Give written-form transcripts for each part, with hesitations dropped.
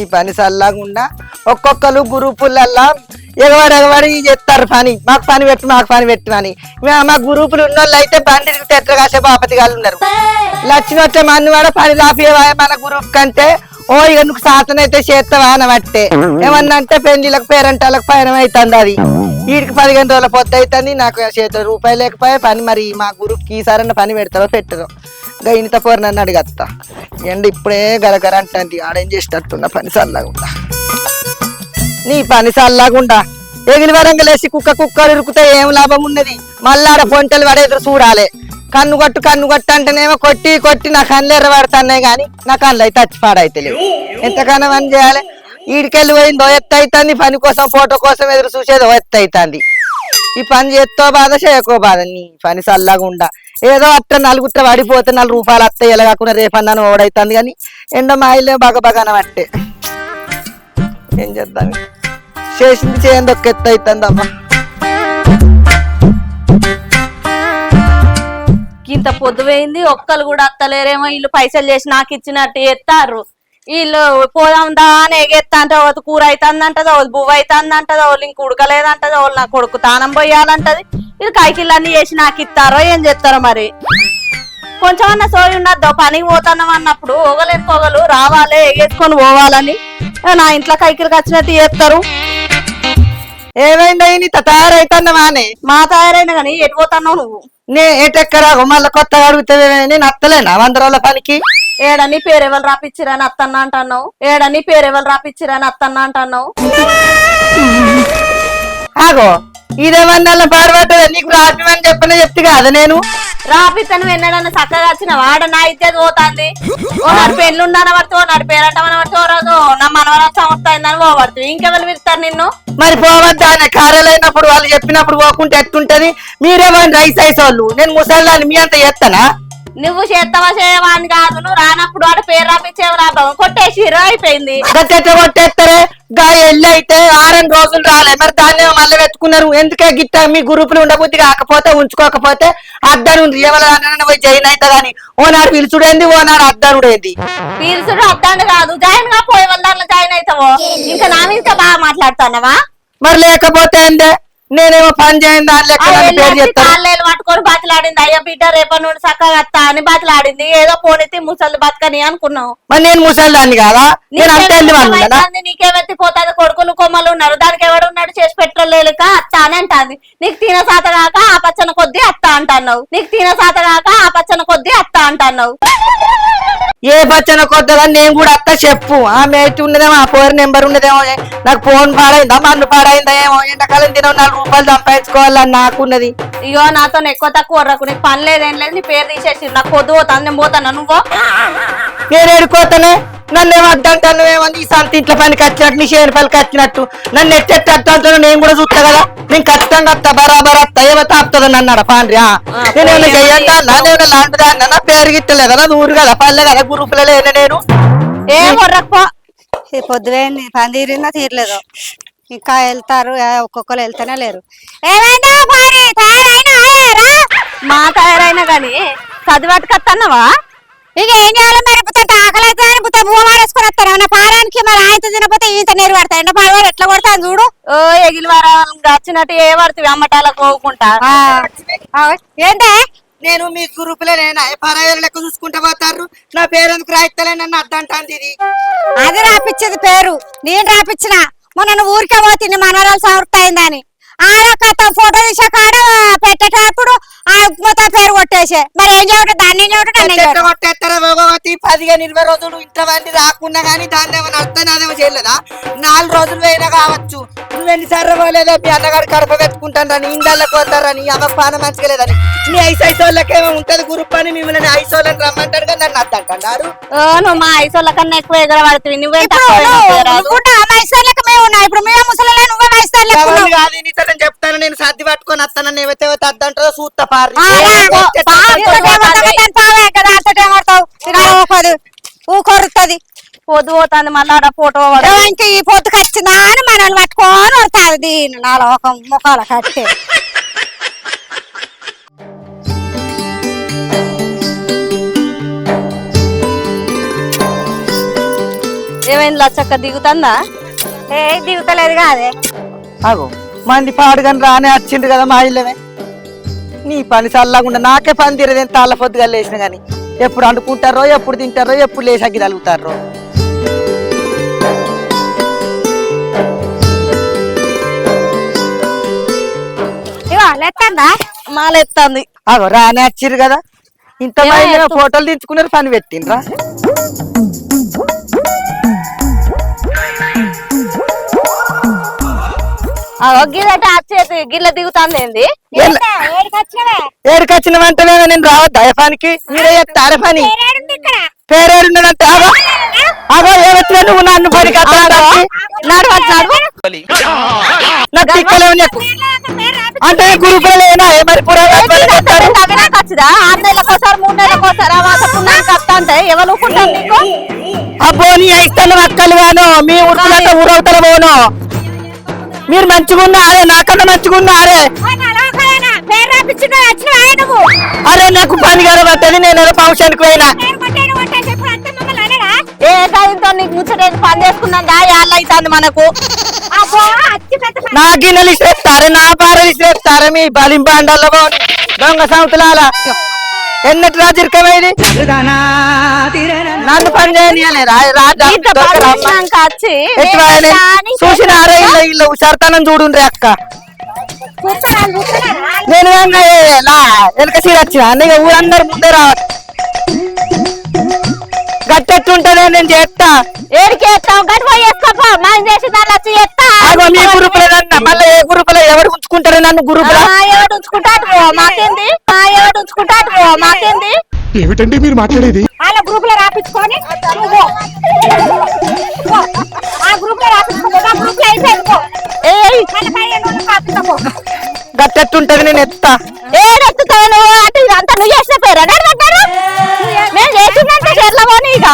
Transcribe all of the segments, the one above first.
నీ పని చల్లకుండా ఒక్కొక్కరు గ్రూపులల్లా ఎగవాడు చేస్తారు పని. మాకు పని పెట్టు అని. మా గ్రూపులు ఉన్నోళ్ళు అయితే బండి ఎట్లా కాసే బాపతి గారు ఉన్నారు. లక్ష్మి వచ్చే మంది కూడా పని లాపేవా మన గ్రూప్ కంటే. ఓ ఇక నువ్వు సాతనైతే చేస్తావా అని బట్టే ఏమన్నా అంటే పెళ్లిళ్ళకి పేరెంటాలకు పయనం అవుతుంది. అది వీడికి 15 రోజుల పొద్దు అవుతుంది. నాకు చేతులు రూపాయలు లేకపోయా పని. మరి మా గ్రూప్కి ఈసారన్న పని పెడతారో పెట్టరో ఇంకా ఇంత పోరు నన్ను అడిగత్తా. ఎండ ఇప్పుడే గరగర అంటుంది. ఆడేం చేసేటట్టున్నా పని చల్లగుండా. నీ పని చల్లగుండా ఎగిలి వరంగలేసి కుక్కలు ఇరుకుతే ఏం లాభం ఉన్నది. మళ్ళాడ పొంటలు పడేదురు చూడాలి. కన్ను కొట్టు అంటేనేమో కొట్టి నా కళ్ళు ఎర్రబడుతున్నాయి కానీ నా కళ్ళు అయితే చచ్చిపాడైతే లేవు. ఎంతకన్నా పని చేయాలి. ఈడికెళ్ళి పోయింది ఓ ఎత్తు అవుతుంది. పని కోసం ఫోటో కోసం ఎదురు చూసేది ఓ ఎత్తు అవుతుంది. ఈ పని చేత్తో బాధ చేయకో బాధ. నీ పని చల్లగుండా ఏదో అట్ట నలుగుట్ట పడిపోతే 4 రూపాయలు అత్తాయి. ఎలా కాకుండా రేపన్నాను ఓడైతుంది కానీ ఎండ మాయిలే బగబగన పట్టే. ఏం చేద్దాం, చేసింది చేయండి ఒక్క ఎత్తు అవుతుంది అమ్మా. ఇంత పొద్దుపోయింది ఒక్కరు కూడా అత్తలేరేమో. వీళ్ళు పైసలు చేసి నాకు ఇచ్చినట్టు ఎత్తారు. వీళ్ళు పోదాందా అని ఎగెత్తా అంటే ఒకటి కూర అవుతుందంటది, ఒకటి బువ్వ అవుతుందంటది, వాళ్ళు ఇంక ఉడకలేదంటది, వాళ్ళు నా కొడుకు తానం పోయాలంటది. ఇది కైకిళ్ళన్నీ చేసి నాకు ఇస్తారో ఏం చేస్తారో మరి. కొంచెం అన్న సోయి ఉన్నదో పనికి పోతున్నాం అన్నప్పుడు ఒగలెక్కొగలు రావాలి ఎగేసుకొని పోవాలని నా ఇంట్లో కైకిలకు వచ్చినట్టు చేస్తారు. ఏమైంది నీ తయారైతున్నావా అని? మా తయారైనా కానీ ఎటు పోతున్నావు నువ్వు? ఎటెక్కరాకు మళ్ళీ కొత్తగా అడుగుతావే. నేను అత్తలేనా 100 రోజుల పనికి? ఏడని పేరెవరు రాపిచ్చిరని అత్తన్నా అంటున్నావు. ఏడని పేరెవరు రాపిచ్చిరని అత్తన్నా అంటున్నావు. ఆగో ఇదేమన్నా పాడబడ్డదా? నీకు రాపిమని చెప్తే కాదా నేను రాపిత్తను ఎన్నడన్నా చక్కగా వచ్చిన వాడ నా ఇద్దరు పోతాంది. ఓ నాడు పెళ్ళుండన పడుతూ, ఓ నాడు పేరంటమని పడుతూ, రాదు నా మనవరం సమర్థమైందని పోబడుతుంది. ఇంకెవరు పిలుస్తారు నిన్ను? మరి పోవద్దా? కారలైనప్పుడు వాళ్ళు చెప్పినప్పుడు పోకుంటే ఎట్టుంటది? మీరేమని రైస్ ఐస్ వాళ్ళు, నేను ముసల్లాన్ని మీ అంత చేస్తానా? నువ్వు చేస్తావా చేయవా అని కాదు. నువ్వు రానప్పుడు వాడు పేరు రాపిచ్చేవి రాబావు కొట్టేసి అయిపోయింది. గట్టెట్లా కొట్టేస్తారే? ఎల్లి అయితే 6 రోజులు రాలే. మరి దాన్ని మళ్ళీ వెతుకున్నారు ఎందుకే గిట్ట? మీ గ్రూపులు ఉండబుద్ధి కాకపోతే ఉంచుకోకపోతే అద్దను ఎవరైనా పోయి జాయిన్ అవుతుందని ఓనాడు పిలుచుడేంది, ఓనాడు అద్దనుడేంది. పిలుచుడు అద్దాను కాదు, జాయిన్ గా పోయే వాళ్ళ దాంట్లో జాయిన్ అవుతావో. ఇంకా నా మీద బాగా మాట్లాడుతున్నావా? మరి లేకపోతే ఏందే? నేనేమో పని చేయండి కాళ్ళు పట్టుకొని బతిలాడింది. అయ్యా బిడ్డ రేపటి నుండి చక్కగా వస్తా అని బతిలాడింది. ఏదో పోనెత్తి ముసలి బతకని అనుకున్నావు. మరి నేను ముసలిదాన్ని కాదా? నీకేమెత్తి పోతుంది? కొడుకులు కొమ్మలు ఉన్నారు, దానికి ఎవడున్నాడు చేసి పెట్టలేక అత్త అని అంటాంది. నీకు తిన సాత కాక ఆ పచ్చన కొద్దీ అత్త అంటున్నావు. నీకు తిన సాత కాక ఆ పచ్చన కొద్దీ అత్త అంటున్నావు. ఏ పచ్చన కొత్తగా నేను కూడా అత్త చెప్పు. ఆ మేటి ఉన్నదేమో, ఆ ఫోన్ నెంబర్ ఉన్నదేమో. నాకు ఫోన్ పాడైందా, మన్ను పాడైందా ఏమో. ఎండాకాలం తిన 4 రూపాయలు సంపాదించుకోవాలని నాకున్నది. ఇగో నాతో ఎక్కువ తక్కువ వర్రకు నీకు పని లేదేం లేదు. నీ పేరు తీసేసి నాకు పొద్దు పోతాను. నేను పోతాను. నువ్వు నేను ఎడుకోతానే? నన్ను ఏమో అద్దంటాను ఏమని ఈ సంత ఇంట్లో పనికి వచ్చినట్టు, నీ చేను పనికి వచ్చినట్టు నన్ను ఎట్టెట్టు నేను కూడా చూస్తా కదా. నేను ఖచ్చితంగా వస్తా, బరాబర్ వస్తా. ఏమో తాపుతుంది అన్నాడు పాండ్రి. నేనేమైనా చెయ్యండి నాదేమైనా లాంటిదా అన్న? పేరు గిట్టలేదా? నాది ఊరు కదా, పల్లె కదా, గ్రూపులలో నేను ఏం వర్రకు. పొద్దుపోయింది, పని తీరిందా తీరలేదు. ఇంకా వెళ్తారు, ఒక్కొక్కరు వెళ్తేనే లేరు. మా తయారైనా గాని చదివాటుకత్తన్నావా? ఇక ఏం చేయాలి మరి? ఆకలి అయితే అని బువ్వ మారేసుకొని వస్తారు. ఏమన్నా పారానికి మరి ఆయన తినకపోతే ఈత నీరు పడతాయి. ఎండ పాడవారు ఎట్లా కొడతాను చూడు. ఎగిలి వారం వచ్చినట్టు ఏ పడుతుంది అమ్మటాలకు పోకుండా. ఏంటే నేను మీ గ్రూపులో నేనా పరాయిలు లెక్క చూసుకుంటా పోతారు. నా పేరు ఎందుకు రాయిస్తలే నన్ను అద్దంటాంది. ఇది అది రాపిచ్చేది పేరు, నేను రాపిచ్చిన. మొన్న నువ్వు ఊరికే పోతుంది మనవరాలు సమర్థ అయిందని. ఆడ కథ ఫోటో తీసే కాడ పెట్టేటప్పుడు మొత్తం పేరు కొట్టేసే మరి ఏం చేయటం దాన్ని ఏం చేయటం నన్ను ఏం చేయటం? కొట్టేస్తారా భగవతి 15-20 రోజులు ఇంతమంది రాకున్నా గానీ దాన్ని ఏమైనా అర్థం అదేమో చేయలేదా 4 రోజులు పోయినా కావచ్చు నువ్వు ఎన్నిసార్లు పోలేదో మీ అన్నగారు కడప పెట్టుకుంటానని ఇందాలకు పోతారని అమ్మకు పాన మంచిగా లేదని మీ ఐసోళ్ళకేమో ఉంటది గ్రూప్ అని మిమ్మల్ని ఐసోళ్ళని రమ్మంటారు కానీ నన్ను అద్దంటారు నువ్వు మా ఐసోళ్ళ కన్నా ఎక్కువ ఎగరబడుతుంది నువ్వే మేము ఉన్నాం ఇప్పుడు మేము ముసలి నువ్వే మైస్తారు కాదు నీతో చెప్తాను నేను సర్ది పట్టుకొని వస్తానని ఏవైతే అద్దంటారో చూస్తా పారు ఊకొరుతుంది పొద్దు పోతుంది మళ్ళా ఆడ ఫోటో ఇంక ఈ పొద్దుకు వచ్చిందా అని మనల్ని పట్టుకొని వస్తుంది దీని నాలో ఒక ముఖాల కట్టి ఏమైంది లచ్చక్క దిగుతుందా ఏ దిగుతలేదు కాదే అగో మంది పాడుగాని రానే వచ్చిండు కదా మా ఇల్లమే నీ పని చల్లకుండా నాకే పని తీరదు ఎంత తాళ్ళ పొద్దుగా లేచిన గాని ఎప్పుడు అనుకుంటారో ఎప్పుడు తింటారో ఎప్పుడు లేసాకి తలుగుతారో ఇవా లెత్తందా మాలెత్తంది అగో రానే వచ్చిర్రు కదా ఇంత మంది ఫోటోలు దించుకున్నారు పని పెట్టిండ్రా గిల్లట వచ్చేది గిల్ల దిగుతుంది ఏంది ఏడుకొచ్చిన వెంటనే నేను రావద్దా పనికి మీరే చెప్తారా పని పేరేడుందంటే అగో అగో ఏమొచ్చినా నువ్వు నన్ను పని అంటే గ్రూపులో లేనా మరి వచ్చిదా 6 నెలలకోసారి 3 నెలలకోసారి వస్తా అంటే ఎవరు ఊరుకుంటారు నీకు అబ్బో నీ ఇస్తాను అక్కలు గాను మీ ఊరుకులంతా ఊరవుతల పోను మీరు మంచిగా ఉన్నారే నాకన్నా మంచిగా ఉన్నారే అరే నాకు పని కనబట్టది నేను ఫంక్షన్కి పోయినా ఏ కాయంతో నీకు ముచ్చట పని చేసుకున్నా యాళ్ళ అవుతుంది మనకు నా గిన్నెలు ఇస్తారే నా భార్యలు ఇస్తారే మీ బలింబాండల్లో పోని దొంగ సంవత్సరాల ఎన్నటి రాజరికమైంది నన్ను పని చేయనియలేరా వచ్చి చూసినారా ఇల్లు హుషార్తనం చూడుండ్రి అక్క నేను వెనక సీర వచ్చిన అన్నయ్య ఊరందరు ముందే రావాలి గట్టెట్టుంటదే నేను చేస్తా ఏడికి చేస్తావు గట్టి పోయి వేసుకోపో మనం చేసి దాన్ని వచ్చి చేస్తా మీ గ్రూపులేదన్నా మళ్ళీ ఏ గ్రూపులో ఎవరు ఉంచుకుంటారు నన్ను గ్రూపులో ఎవడు ఉంచుకుంటాడు మాకేంది ఎవడు ఉంచుకుంటాడు మాకేంది ఏమిటండి మీరు మాట్లాడేది వాళ్ళ గ్రూప్ లో రాపించుకొని ఆ గ్రూప్ లో రాపించుకో ఆ గ్రూప్ లో అయిపోయింది గట్టెట్టుంటది నేను ఎత్తా ఏడెత్తుతావు నువ్వు అంటే ఇదంతా నువ్వు చేసిన పేరు నేను చేసిందంత చెర్ల పోనీ ఇక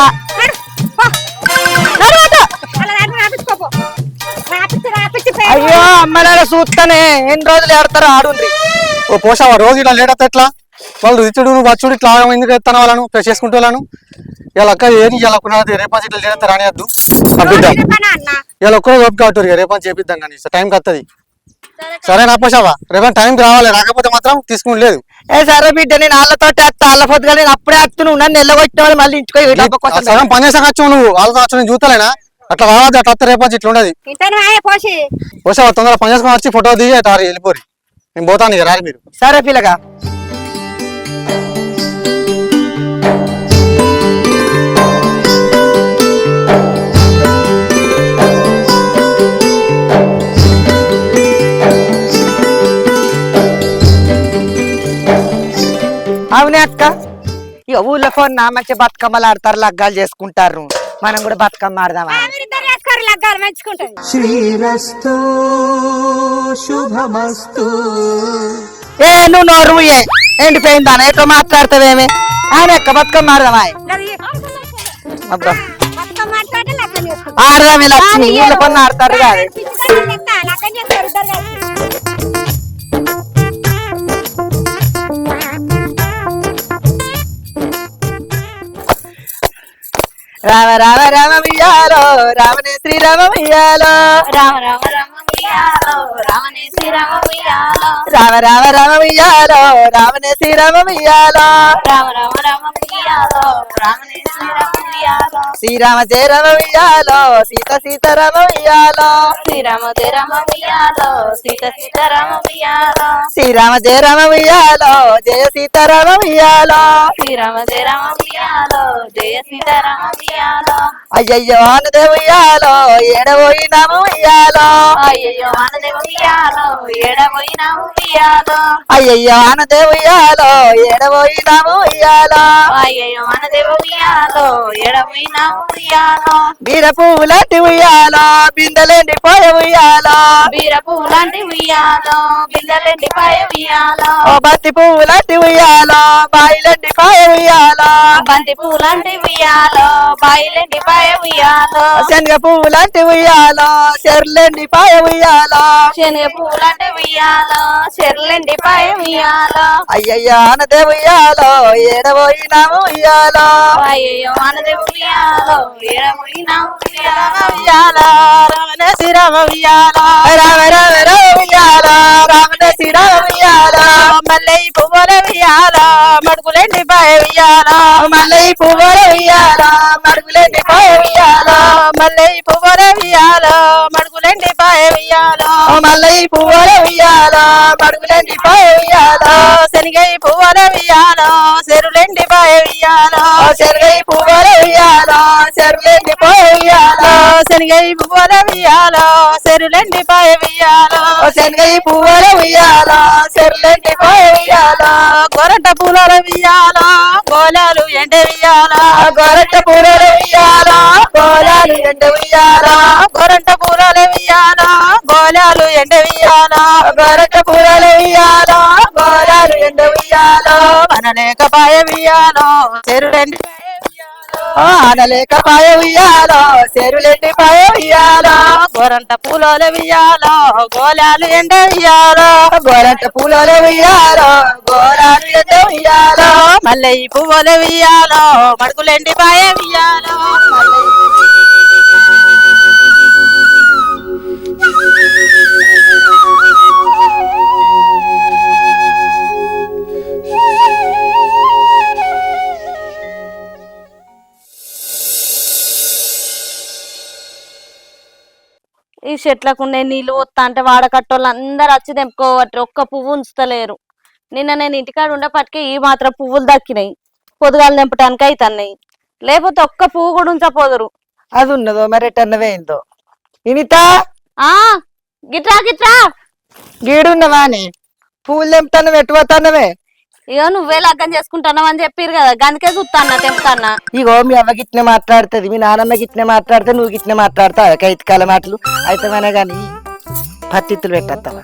అయ్యో అమ్మలాగా చూస్తానే ఎన్ని రోజులు ఆడతారో ఆడుండ్రి ఓ పోషావా రోజు ఇలా లేట్ అవుతా ఎట్లా వాళ్ళు రిచుడు వచ్చుడు ఇట్లా ఎందుకు ఎత్తాను వాళ్ళను ఫ్రెష్ చేసుకుంటాను ఇలా అక్క ఏది ఇలా కొన్నది రేపంచి ఇట్లా చేస్తే రానియద్దు పంపిద్దాం ఇలా ఒక్కరోజు ఓపిక అవుతారు రేపంచి చేపిద్దాం కానీ టైంకి వస్తుంది సరేనా పోషావా రేపటి టైంకి రావాలి రాకపోతే మాత్రం తీసుకుని లేదు ఏ సరే బిడ్డ నేను వాళ్ళతో వాళ్ళ పొద్దుగా నేను అప్పుడే వస్తు నువ్వు నన్ను ఎల్లగొట్టిన వాళ్ళు మళ్ళీ ఇంటికి సగం పని చేసాక వచ్చు నువ్వు వాళ్ళతో వచ్చు నేను చూతలేనా అట్లా రావద్దు అట్లా వస్తే రేపంచి ఇట్లా ఉండదు పోషావా తొందరగా పని చేసుకుని వచ్చి ఫోటో దిగి అట్లా వెళ్ళిపోరు నేను పోతాను ఇక రాలి మీరు సరే పిల్లగా అవునే అక్క ఇక ఊళ్ళో కొన్నా మంచి బతుకమ్మలు ఆడతారు లగ్గాలు చేసుకుంటారు మనం కూడా బతుకమ్మ ఆడదామా శ్రీరస్తు శుభమస్తు ఏ నువ్వు నోరు ఎండిపోయిందా ఎట్లా మాట్లాడతావేమే ఆయన ఎక్క బతుకమ్మ ఆడదామా అబ్బా ఆడదామే లక్ష్మి ఊళ్ళో కొన్న ఆడతారు కాదు రామ రామ రామయ్యాలో రామనే శ్రీరామయ్యాలో రామ రామ రామ రామనే శ్రీరామ ఉయ్యాలో రామ రామ రామ ఉయ్యాలో రామనే శ్రీరామ ఉయ్యాలో రామ రామ రామ ఉయ్యాలో రామనే శ్రీరామ ఉయ్యాలో శ్రీరామ జయ రామ ఉయ్యాలో సీత సీతారామ ఉయ్యాలో శ్రీరామ జయ రామ ఉయ్యాలో సీత సీతారామ ఉయ్యాలో శ్రీరామ జయ రామ ఉయ్యాలో జయ సీతారామ ఉయ్యాలో శ్రీరామ జయ రామ ఉయ్యాలో జయ సీతారామ ఉయ్యాలో అయ్యయ్యో ఆనదే ఉయ్యాలో ఏడబోయినాము ఉయ్యాలో అయ్యయ్యో ఆనదేవ ఉయ్యాలో ఏడబోయినా ఉయ్యాలో అయ్యయ్యో ఆనదే ఉయ్యాలో ఏడబోయినాము ఉయ్యాలో అయ్యయ్యో ఆనదేవ ఉయ్యాలో ఏడబోయినా ఉయ్యాలో బీర పువ్వులాంటి ఉయ్యాలో బిందెలేండిపోయే ఉయ్యాలో బీర పువ్వు లాంటి ఉయ్యాలో బిందెలెండి పాయ ఉయ్యాలో ఓ బంతి పువ్వులాంటి ఉయ్యాలో బాయిలెండిపోయే ఉయ్యాలో బంతి పువ్వు లాంటి ఉయ్యాలో బాయిలెండి పాయ ఉయ్యాలో శనగ పువ్వులాంటి ఉయ్యాలో చెర్లెండిపోయే ఉయ్యాలో శనగ పువ్వు లాంటి ఉయ్యాలో చెర్లెండి పాయ ఉయ్యాలో అయ్యయ్యో ఆనదే ఉయ్యాలో ఏడబోయినాము ఉయ్యాలో అయ్యయ్యో ఆనదేవ ఉయ్యాలో ఏడబోయినా ఉయ్యాలో ఉయ్యాలో రామనే శ్రీరామ ఉయ్యాలో రామ రామ రామ ఉయ్యాలో రామనే శ్రీరామ ఉయ్యాలో మల్లె పువ్వుల ఉయ్యాలో మడుగులెండి పాయ ఉయ్యాలో మల్లె పువ్వుల ఉయ్యాలో మడుగులెండి పాయ ఉయ్యాలో మల్లె పువ్వుల ఉయ్యాలో మడుగులెండి పాయ ఉయ్యాలో మల్లె పువ్వుల ఉయ్యాలో మడుగులెండి పాయ ఉయ్యాలో శనగై పువ్వుల ఉయ్యాలో చెరులెండి పాయ ఉయ్యాలో శనగై పువ్వుల ఉయ్యాలో చెరులెండి పాయ ఉయ్యాలో శనగై పువ్వుల ఉయ్యాలో చెరులెండి పాయ ఉయ్యాలో శనగై పువ్వుల ఉయ్యాలో చెరులెండి పాయ ఉయ్యాలో గొరట పూల ఉయ్యాలో గోలాలు ఎండ ఉయ్యాలో గొరట పూల ఉయ్యాలో గోలాలు ఎండ ఉయ్యాలో గొరట పూల ఉయ్యాలో గోలాలు ఎండ ఉయ్యాలో గొరట పూల ఉయ్యాలో గోలాలు ఎండ ఉయ్యాలో మనలేక పాయ ఉయ్యాలో చెరులెండి ఆనలేక పాయ ఉయ్యాలో చెరులెండి పాయ ఉయ్యాలో గోరంట పూల ఉయ్యాలో గోలాలు ఎండ ఉయ్యాలో గోరంట పూల ఉయ్యాలో గోలాలు ఎండ ఉయ్యాలో మల్లె పువ్వుల ఉయ్యాలో మడుగులెండి పాయ ఉయ్యాలో ఈ చెట్లకు ఉండే నీళ్లు పోతా అంటే వాడకట్టోళ్ళు అందరు వచ్చి తెంపుకోవట్టు ఒక్క పువ్వు ఉంచుతలేరు. నిన్న నేను ఇంటికాడ ఉండేపటికే ఈ మాత్రం పువ్వులు దక్కినాయి, పొదుగాలు తెంపటానికి అవుతున్నాయి. లేకపోతే ఒక్క పువ్వు కూడా ఉంచపోదురు. అది ఉన్నదో మరి ఎటన్నవేందో ఇనిత ఆ గిట్రా గిట్రా గీడున్నవాని పూలు తెంపుతాను ఎట్టుపోతానవే ఇగో నువ్వే లగ్గం చేసుకుంటున్నావు అని చెప్పిరు కదా, గందుకే చూస్తాన్నా తెంపుతాన్నా. ఇగో మీ అవ్వ గిట్నే మాట్లాడుతుంది, మీ నానమ్మ గిట్నే మాట్లాడితే నువ్వు గిట్నే మాట్లాడతావు కైతికాల మాటలు అయితేమనే గాని పత్తిత్తులు పెట్టేస్తావా?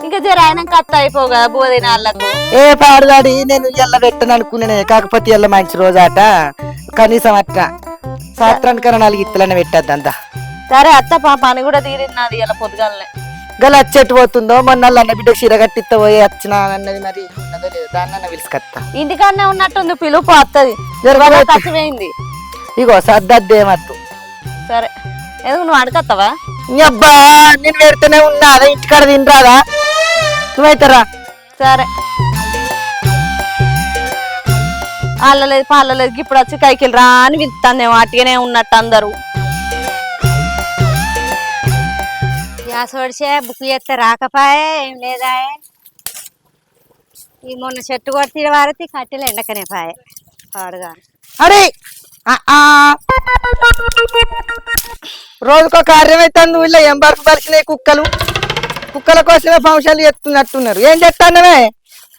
ఇంకా జర అయినాక అత్త అయిపోవు కదా బోధినాళ్ళకు. ఏ పాడుగాడి నేను ఎల్ల పెట్టను అనుకున్నానే, కాకపోతే ఎల్ల మంచి రోజాట కనీసం అట్ట సాత్రానికన్నా 4 ఇత్తులనే పెట్టద్దంతా. సరే అత్త పని కూడా తీరినది ఇలా పొద్దుగాలనే. గల అచ్చెట్టు పోతుందో మొన్న అన్న బిడ్డ చీర కట్టిత్త పోయి వచ్చిన అన్నది, మరి ఉన్నదో లేదో దాన్ని పిలుచుకత్తా. ఇంటికాడనే ఉన్నట్టుంది, పిలుపు వస్తుంది. ఖర్చుపోయింది ఇగో సర్దేమద్దు. సరే ఎందుకు నువ్వు అడగత్తావా? అబ్బా నేను పెడితేనే ఉన్నా అదే ఇంటికాడ తినరాదా నువ్వైతరా? సరే అల్లలేదు పాలలేదు ఇప్పుడు వచ్చి కైకిలు రా అని విత్తాందేమో, అట్టిగానే ఉన్నట్టు అందరూ. గ్యాస్ ఒడిసే బుక్ చేస్తే రాకపాయే ఏం లేదా. ఈ మొన్న చెట్టు కొట్టి వారికి కట్టెలు ఎండకనే పాయే పాడుగా. అరే రోజుకో కార్యం అవుతుంది ఊళ్ళో ఏం బరుకు బరికినాయి కుక్కల కోసమే ఫంక్షన్లు చేస్తున్నట్టున్నారు. ఏం చేస్తానవే?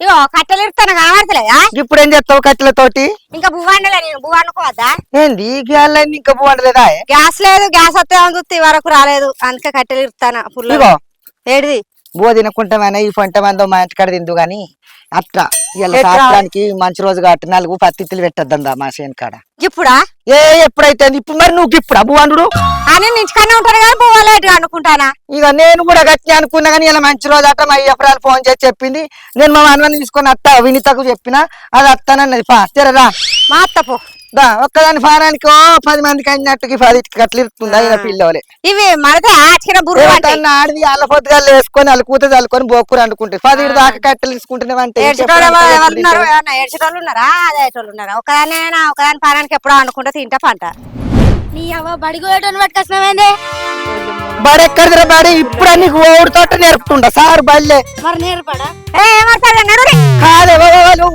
ఇగో కట్టెలు ఇస్తాను కావట్లేదా? ఇప్పుడు ఏం చేస్తావు కట్టెలతోటి? ఇంకా బువ్వ వండలే, నేను బువ్వ వండుకోవద్దా? ఏంది గ్యాస్ ఇంకా పువ్వు వండలేదా? గ్యాస్ లేదు, గ్యాస్ వస్తామని చూస్తే వరకు రాలేదు, అందుకే కట్టెలు ఇస్తాను. ఇగో ఏడిది బువ్వ తినకుంటామని ఈ పంట మందో మా ఇంటికాడ తిందు గాని అట్లా ఇలా సాత్రానికి మంచి రోజు కాబట్టి 4 పత్తిత్తులు పెట్టద్దా మా చేను కాడ. ఇప్పుడా ఎప్పుడైతే ఇప్పుడు మరి నువ్వు ఇప్పుడు అబ్బు అని నించుకనే ఉంటారు కానీ పోవాలేటు అనుకుంటానా. ఇక నేను కూడా గట్టి అనుకున్నా కానీ ఇలా మంచి రోజు అట్ట మా అయ్యప్పరాలు ఫోన్ చేసి చెప్పింది. నేను మా మనవని తీసుకొని అత్త వినితకు చెప్పిన అది అత్తానన్నది. తెరరా మా అత్త పో దా ఒక్కదాని ఫారానికి 10 మందికి అయినట్టుకి 10 కట్లు ఇరుతుందా ఈయన పిల్లలే. ఇవి మరదే ఆచిన బుర్ర ఆడిది అల్ల పొద్దుగాలు వేసుకొని అల్లుకూత చల్లుకొని బొక్కురు అనుకుంటే 10 దాకా కట్టెలు తీసుకుంటున్నావంటే ఏడ్చేటోళ్ళు ఉన్నారా అదేటోళ్ళు ఉన్నారా ఒకదాని పారానికి ఎప్పుడో అనుకుంటే తింటా పంట. నీ అవ్వ బడికి పోయేటోని పట్టుకొచ్చినవేందే బడి ఎక్కడిదిరా బడి ఇప్పుడు నీకు ఓడితోట నేర్పుతుండ సార్ బళ్ళే మరి నేర్పడా కాదే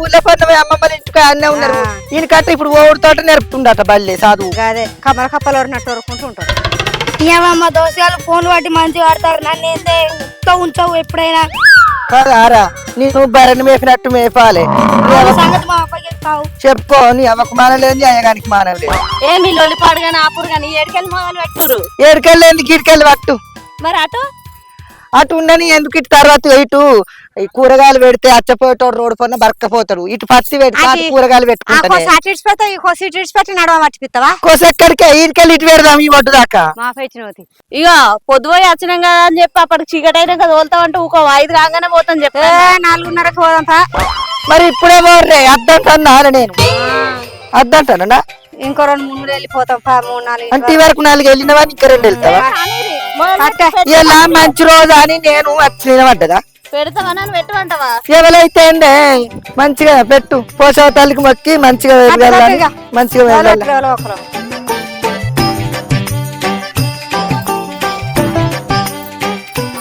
ఊళ్ళో పడిన అమ్మమ్మ ఇంటికి అన్నే ఉన్నారు. ఈయన కట్ట ఇప్పుడు ఓడితోట నేర్పుతుండట బళ్ళే చదువు. అదే కమల కప్పలు ఓడినట్టు వరుకుంటూ ఉంటారు. ఏమమ్మ దోషాలు ఫోన్లు పట్టి మంచిగా ఆడతారు. నన్ను ఏందే ఉంచవు ఎప్పుడైనా కాదారా నేను బర్రెని మేపినట్టు మేపాలి. సంగతి మా అబ్బాయి చెప్తావు చెప్పుకో నీ అవ్వకు మానలేదు అయ్యగానికి మానలేదు. ఏమి లొల్లిపాడు గాని ఆపురు గాని ఏడికెళ్ళి మొదలు పెట్టురు. ఏడికెళ్ళి గిడికెళ్ళి పట్టు మరి అటు ఉండని ఎందుకు ఇటు తర్వాత ఇటు ఈ కూరగాయలు పెడితే అచ్చపోయేటోడు రోడ్డు పైన బరక్కపోతాడు. ఇటు పత్తి పెట్టి కూరగాయలు పెట్టుకుంటా కోసెక్కడికే ఈడికెళ్ళి ఇటు పెడదాం ఈ ఒడ్డు దాకా. ఇక పొద్దుపోయి వచ్చినాం కదా అని చెప్పి అప్పటికి చీకటి అయినా కదా తోలుతామంటే ఇంకో 5 రాగానే పోతాం చెప్పి 4:30కి పోదాంపా. మరి ఇప్పుడే పోర్రే అద్దంటా నేను అద్దంటానా ఇంకో 2-3 వెళ్ళిపోతాం. 3-4 అంటే వరకు 4 వెళ్ళినవా ఇంకా 2 వెళ్తావా? ఇలా మంచి రోజు అని నేను వచ్చినపడ్డదా పెడతావా పెట్టమంటావా? ఎవరైతే మంచిగా పెట్టు పోషవ తల్లికి మొక్కి మంచిగా వెళ్ళాలి మంచిగా వెళ్ళాలి.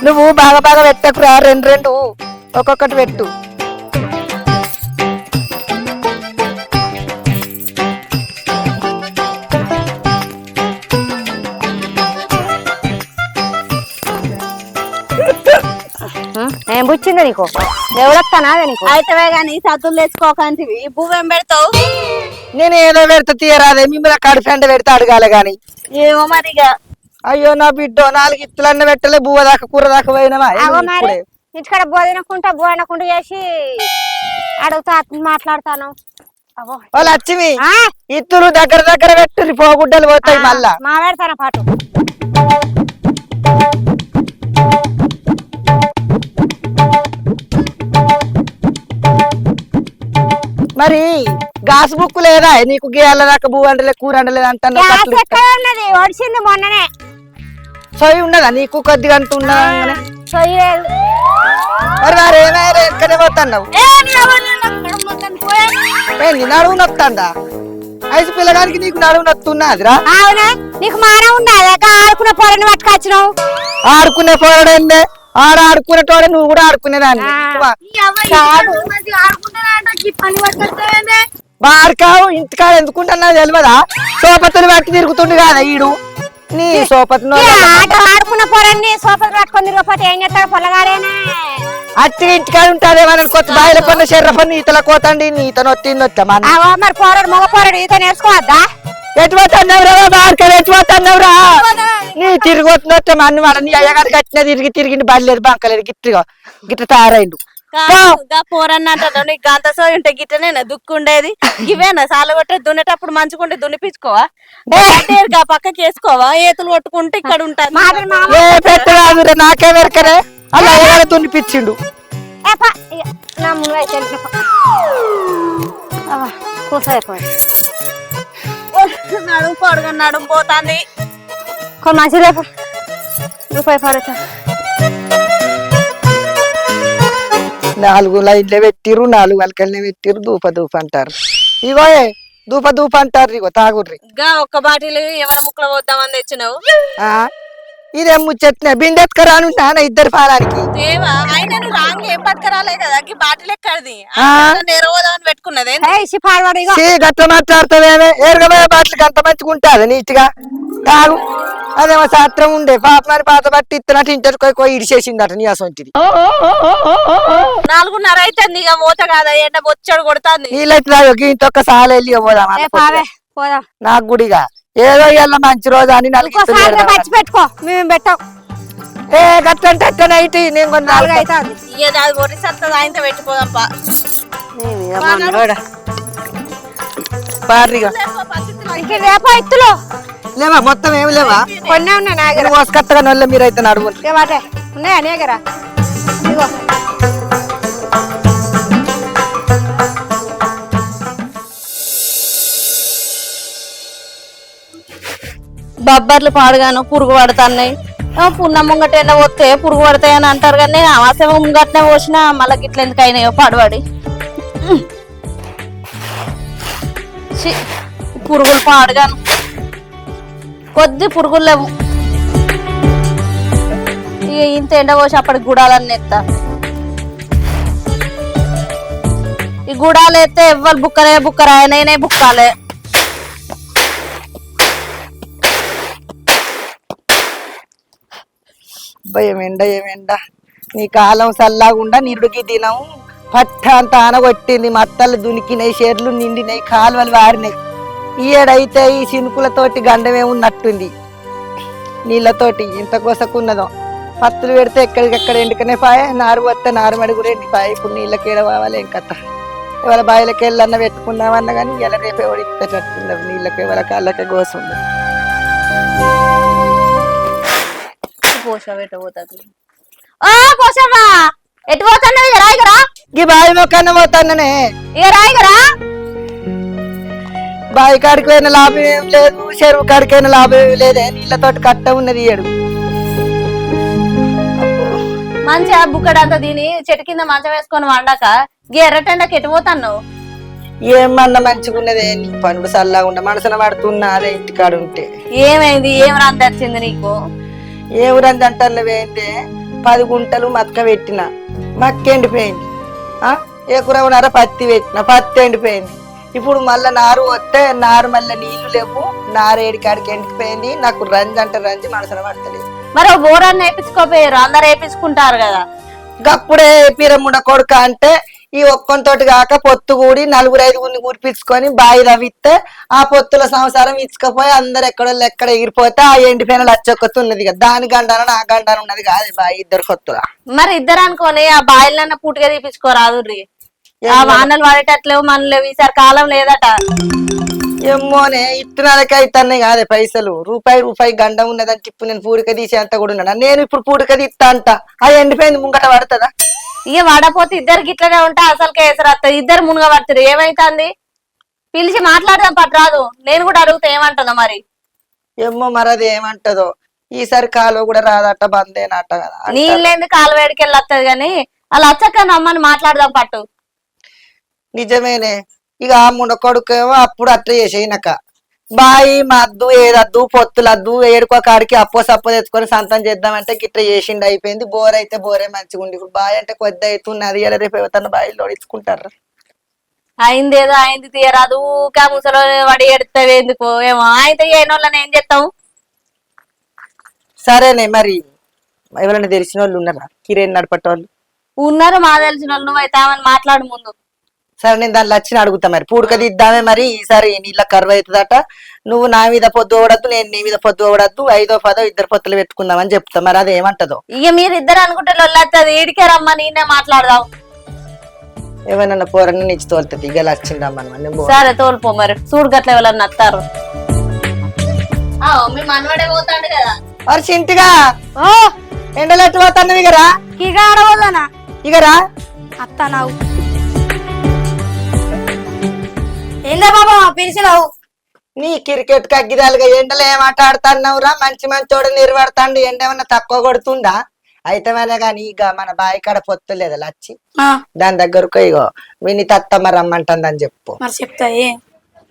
నువ్వు బాగా పెట్టకురా 2 ఒక్కొక్కటి పెట్టు. ఏం పుచ్చిందా నీకు ఎవరొస్తానా నీకు అయితే గాని సత్తులు తెచ్చుకోకంటివి పువ్వేం పెడతావు? నేను ఏదో పెడతా తీయరాదే మిమ్మల్ని కడుపెండ పెడితే అడగాలి గాని ఏమో మరిగా. అయ్యో నా బిడ్డ 4 ఇత్తులన్న పెట్టలే బువ్వ దాకా కూర దాకా పోయినవా? ఇంటికాడ బోధనకుంటా చేసి అడుగుతా మాట్లాడతాను. వాళ్ళు లక్ష్మి ఇత్తులు దగ్గర పెట్టు పోగుడ్డలు పోతాయి మళ్ళా. మా పెడతాను పాటు మరి గాసు బుక్కు లేదా నీకు గేయాల దాకా బువ్వ అంటలే కూర అంటలేదు అంటాను. ఓడిచింది మొన్ననే. సొయ్యి ఉన్నదా నీకు కొద్దిగా అంటున్నా? మరి వారు ఏమైనా ఎక్కడే పోతున్నావు? నడువు నొత్తందా? ఐదు పిల్లగానికి నీకు నడువు నొత్తున్నదిరా? అవునా నీకు మానం ఉన్నదా? ఆడుకునే పొరని పట్టుకొచ్చినావు. ఆడుకునే పొరడండి ఆడుకునేటోడే నువ్వు కూడా ఆడుకునేదాన్ని. బార్కావు ఇంటికాడ ఎందుకుంటున్నా తెలియదా? సోపతులు పట్టి తిరుగుతుండు కదా ఈడు నీ సోపతి ఆడుకున్న పొరన్ని సోపతి పట్టుకొని తిరగపోతే ఏం చేస్తాడు పొలగాడేనా? అట్టి ఇంటికాడ ఉంటాదేమని కొత్త బాయిల పన్ను శర్ర పన్ను ఈతల కోతండి ఈత నొత్తింది. మరి పోరాడు మగ పోరాడు ఈత నేర్చుకోవద్దా? ఎటుపోతున్నావురా బార్కలు ఎటుపోతున్నావురా? నీ తిరిగొచ్చినట్టే మన్ను వాడ నీ అయ్యగారు కట్టిన తిరిగి బయలుదేరి బంకలేదు గిట్టిగా గిట్ట తయారైండు. పోరన్నట్టు నీకు గంత సో ఉంటే గిట్టనేనా దుక్కుండేది? ఇవేనా సాల కొట్టే దున్నేటప్పుడు మంచుకుంటే దున్నిపించుకోవా? పక్కకి వేసుకోవా? ఏతులు కొట్టుకుంటే ఇక్కడ ఉంటాయి. పెట్టరాదురా నాకే వెరకరే అలా అయ్యగారు దున్నిపించిండు. నడుము పొడుగా నడుము పోతాంది. కొన్ని మంచి రేపు రూపాయి పడుతా 4 లైన్లే పెట్టిర్రు 4 వలకల్నే పెట్టిర్రు దూప అంటారు. ఇగో దూప అంటారు. ఇగో తాగుర్రి ఒక్క బాటిల్ ఎవరి ముక్కలు పోద్దామని తెచ్చినావు. ఇదేం ముచ్చట్నే బిందెత్కరాను నాన్న ఇద్దరు పాలానికి ఏం పట్టుకరాలే కదా బాటిల్ ఎక్కడిది పెట్టుకున్నది. గట్ల మాట్లాడుతావేమే ఏరుగమే బాటిల్ అంత మంచిగా ఉంటుంది నీట్ గా తాగు. అదేమో శాస్త్రం ఉండే పాప మరి పాత బట్టి ఇత్తనట్టు ఇంటర్కి ఇడిచేసిందట నీ అసొంటిది. 4:30 అయితే ఇక పోతా కదా ఎండ బొచ్చడు కొడుతుంది. నీళ్ళైతే ఇంతొక్క సాల వెళ్ళి పోదాం నాకు గుడిగా ఏదో ఇవాళ మంచి రోజు అని పెట్టుకో మేము పెట్టాం. ఏ గట్టంటే అట్ట నైట్ నేను కొన్ని 4 అవుతుంది. ఇయ్యది అది ఒరిసత్తది ఆయనతో పెట్టిపోదాంపా పారిగా ఇంక రేపా ఇత్తులు లేవా మొత్తం ఏమి లేవా కొన్నే ఉన్నాయి నా దగ్గర. మోసుకత్తగా నొల్ల మీరైతే నడుగుంటారు ఏమాటే ఉన్నాయా నీ దగ్గర? ఇదిగో బొబ్బర్లు పాడుగాను పురుగు పడుతున్నాయి పున్న ముంగట ఎండ పోతే పురుగు పడతాయి అని అంటారు కానీ ఆవాస ముంగటనే పోసినా మళ్ళీ గిట్ల ఎందుకు అయినాయో పడబడి ఛీ, పురుగులు పాడుగాను కొద్ది పురుగులు లేవు ఇక ఇంత ఎండ పోసి అప్పటికి గుడాలన్నీ ఎత్తా ఈ గుడాలు ఎత్తే ఎవ్వరు బుక్కరా నేనే బుక్కాలే ఏమెండ నీ కాలం సల్లాగుండా నిరుడికి దినం పట్ట అంత ఆనగొట్టింది మత్తలు దునికినాయి షెర్లు నిండినాయి కాలువలు వారినాయి ఈడైతే ఈ చినుకులతోటి గండమే ఉన్నట్టుంది నీళ్ళతోటి ఇంత కోసకున్నదో పత్తులు పెడితే ఎక్కడికెక్కడ ఎండుకనే పాయ నారు వస్తే నారుమడి కూడా ఎండిపాయ ఇప్పుడు నీళ్ళకి ఏడవాలి ఏం కథ ఇవాళ బాయిలకి వెళ్ళన్న పెట్టుకుందామన్నా కానీ ఇలా రేపు ఎవరు ఇచ్చేటట్టున్నారు నీళ్ళకి ఎవరి కాళ్ళకే కోసుంది పోషవా ఎటు పోతాను ఇక రాయిగరా ఈ బావి మొక్కన్న పోతాననే ఇక రాయిగరా బావి కాడికి పోయిన లాభం ఏం లేదు చెరువు కాడికైనా లాభం ఏం లేదే నీళ్ళతోటి కట్ట ఉన్నది ఏడు మంచిగా బుక్కడంతా దీని చెట్టు కింద మంచం వేసుకొని వండాక ఎర్రటెండకి ఎటు పోతాను ఏమన్నా మంచిగా ఉన్నదే నీ పనుడు సల్లాగా ఉండ మనసున పడుతున్నా అదే ఇంటికాడ ఉంటే ఏమైంది ఏం రాంది వచ్చింది నీకు ఏ ఊరంది అంటారు ఏంటే 10 గుంటలు మతక పెట్టిన మక్క ఎండిపోయింది ఏ కూరనర పత్తి పెట్టిన పత్తి ఎండిపోయింది ఇప్పుడు మళ్ళా నారు వస్తే నారు మళ్ళీ నీళ్లు లేవు నారు ఏడికాడికి ఎండిపోయింది నాకు రంజి అంటే రంజి మనసున పడతలేదు మరి బోరాన్ని వేపించుకోపోయారు అందరు వేపించుకుంటారు కదా గప్పుడే పీరముండ కొడుక అంటే ఈ ఒక్కంతోటి కాక పొత్తు కూడి 4-5 కూర్పించుకొని బావి రవిస్తే ఆ పొత్తుల సంసారం ఇచ్చుకపోయి అందరు ఎక్కడ ఎగిరిపోతే ఆ ఎండిపోయిన లచ్చొక్కతు ఉన్నది కదా దాని గండాన నా గండాన ఉన్నది కాదు బావి ఇద్దరు పొత్తుల మరి ఇద్దరు అనుకోని ఆ బాయిలన్న పూటగా తీపించుకోరాదు ఆ వానలు పడేటట్లేవు మనలేవు ఈసారి కాలం లేదట ఏమోనే ఇత్తనాలకి అయితన్నాయి కాదే పైసలు రూపాయి గండ ఉన్నదంటే ఇప్పుడు నేను పూడిక తీసేంత కూడా ఉన్నాను నేను ఇప్పుడు పూడిక తీస్తా అంట ఆ ఎండిపోయింది ముంగట పడుతుందా ఇక వడపోతే ఇద్దరు గిట్లనే ఉంటే అసలు కేసరి వస్తుంది ఇద్దరు మునుగ పడుతుంది ఏమైతుంది పిలిచి మాట్లాడదాం పట్టరాదు నేను కూడా అడుగుతా ఏమంటుందో మరి ఏమో మరి అది ఏమంటదో ఈసారి కాలువ కూడా రాదట బందేనట కదా నీళ్ళేంది కాలు వేడికెళ్ళి వస్తుంది కానీ అలా వచ్చాక రమ్మని మాట్లాడదాం పట్టు నిజమేనే ఇక ఆ ముండ కొడుకేమో అప్పుడు అట్లా చేసేయనక బాయి మద్దు ఏదద్దు పొత్తులద్దు ఏడుకో కాడికి అప్పో సప్పో తెచ్చుకొని సంతం చేద్దామంటే గిట్ల చేసిండి అయిపోయింది బోర్ అయితే బోరే మంచిగా ఉంది ఇప్పుడు బాయి అంటే కొద్ది అవుతున్నది ఇలా రేపు ఎవతన్న బాయిలో ఇచ్చుకుంటారు అయింది ఏదో అయింది తీయరాదు ఊకా ముసలో వడి ఎడతావు ఎందుకు ఏమో అయితే ఏనోళ్ళని ఏం చేస్తావు సరేనే మరి ఎవరైనా తెలిసిన వాళ్ళు ఉన్నారా కిరేన్ నడపటోళ్ళు ఉన్నారు మా తెలిసిన వాళ్ళు నువ్వైతే ఆమెను మాట్లాడు ముందు సరే నేను దానిలో వచ్చి అడుగుతా మరి పూడక దిద్దామే మరి ఈసారి నీళ్ళ కరువు అవుతుందట నువ్వు నా మీద పొద్దు ఓడద్దు నేను నీ మీద పొద్దు ఓడద్దు 5వ-10వ ఇద్దరు పొత్తులు పెట్టుకుందామని చెప్తా మరి అది ఏమంటదో ఇక మీరు ఇద్దరు అనుకుంటే లొల్లది ఈడికే రమ్మా నేనే మాట్లాడదాం ఏమైనా పోరని నిచ్చి తోలుతుంది ఇక వచ్చిండమ్మని సరే తోలుపో మరి చూడు గట్ల ఎవరన్నా వస్తారు మీ మనవాడే పోతాడు కదా మరి చింటిగా ఎండలు ఎట్టు పోతాను ఇగరా ఇక ఆడవద్దనా ఇగరా అత్త నావు ఏందా బాబా పిలిచినావు నీ క్రికెట్ కగ్గిదాలుగా ఎండలు ఏమాటాడుతున్నావురా మంచి మంచోడు నిర్వడతాండు ఎండ ఏమన్నా తక్కువ కొడుతుందా అయితేనే గాని ఇక మన బావి కాడ పొత్తు లేదా లచ్చి దాని దగ్గరకు ఇగో విని తత్తమ్మ రమ్మంటుందని చెప్పు మరి చెప్తా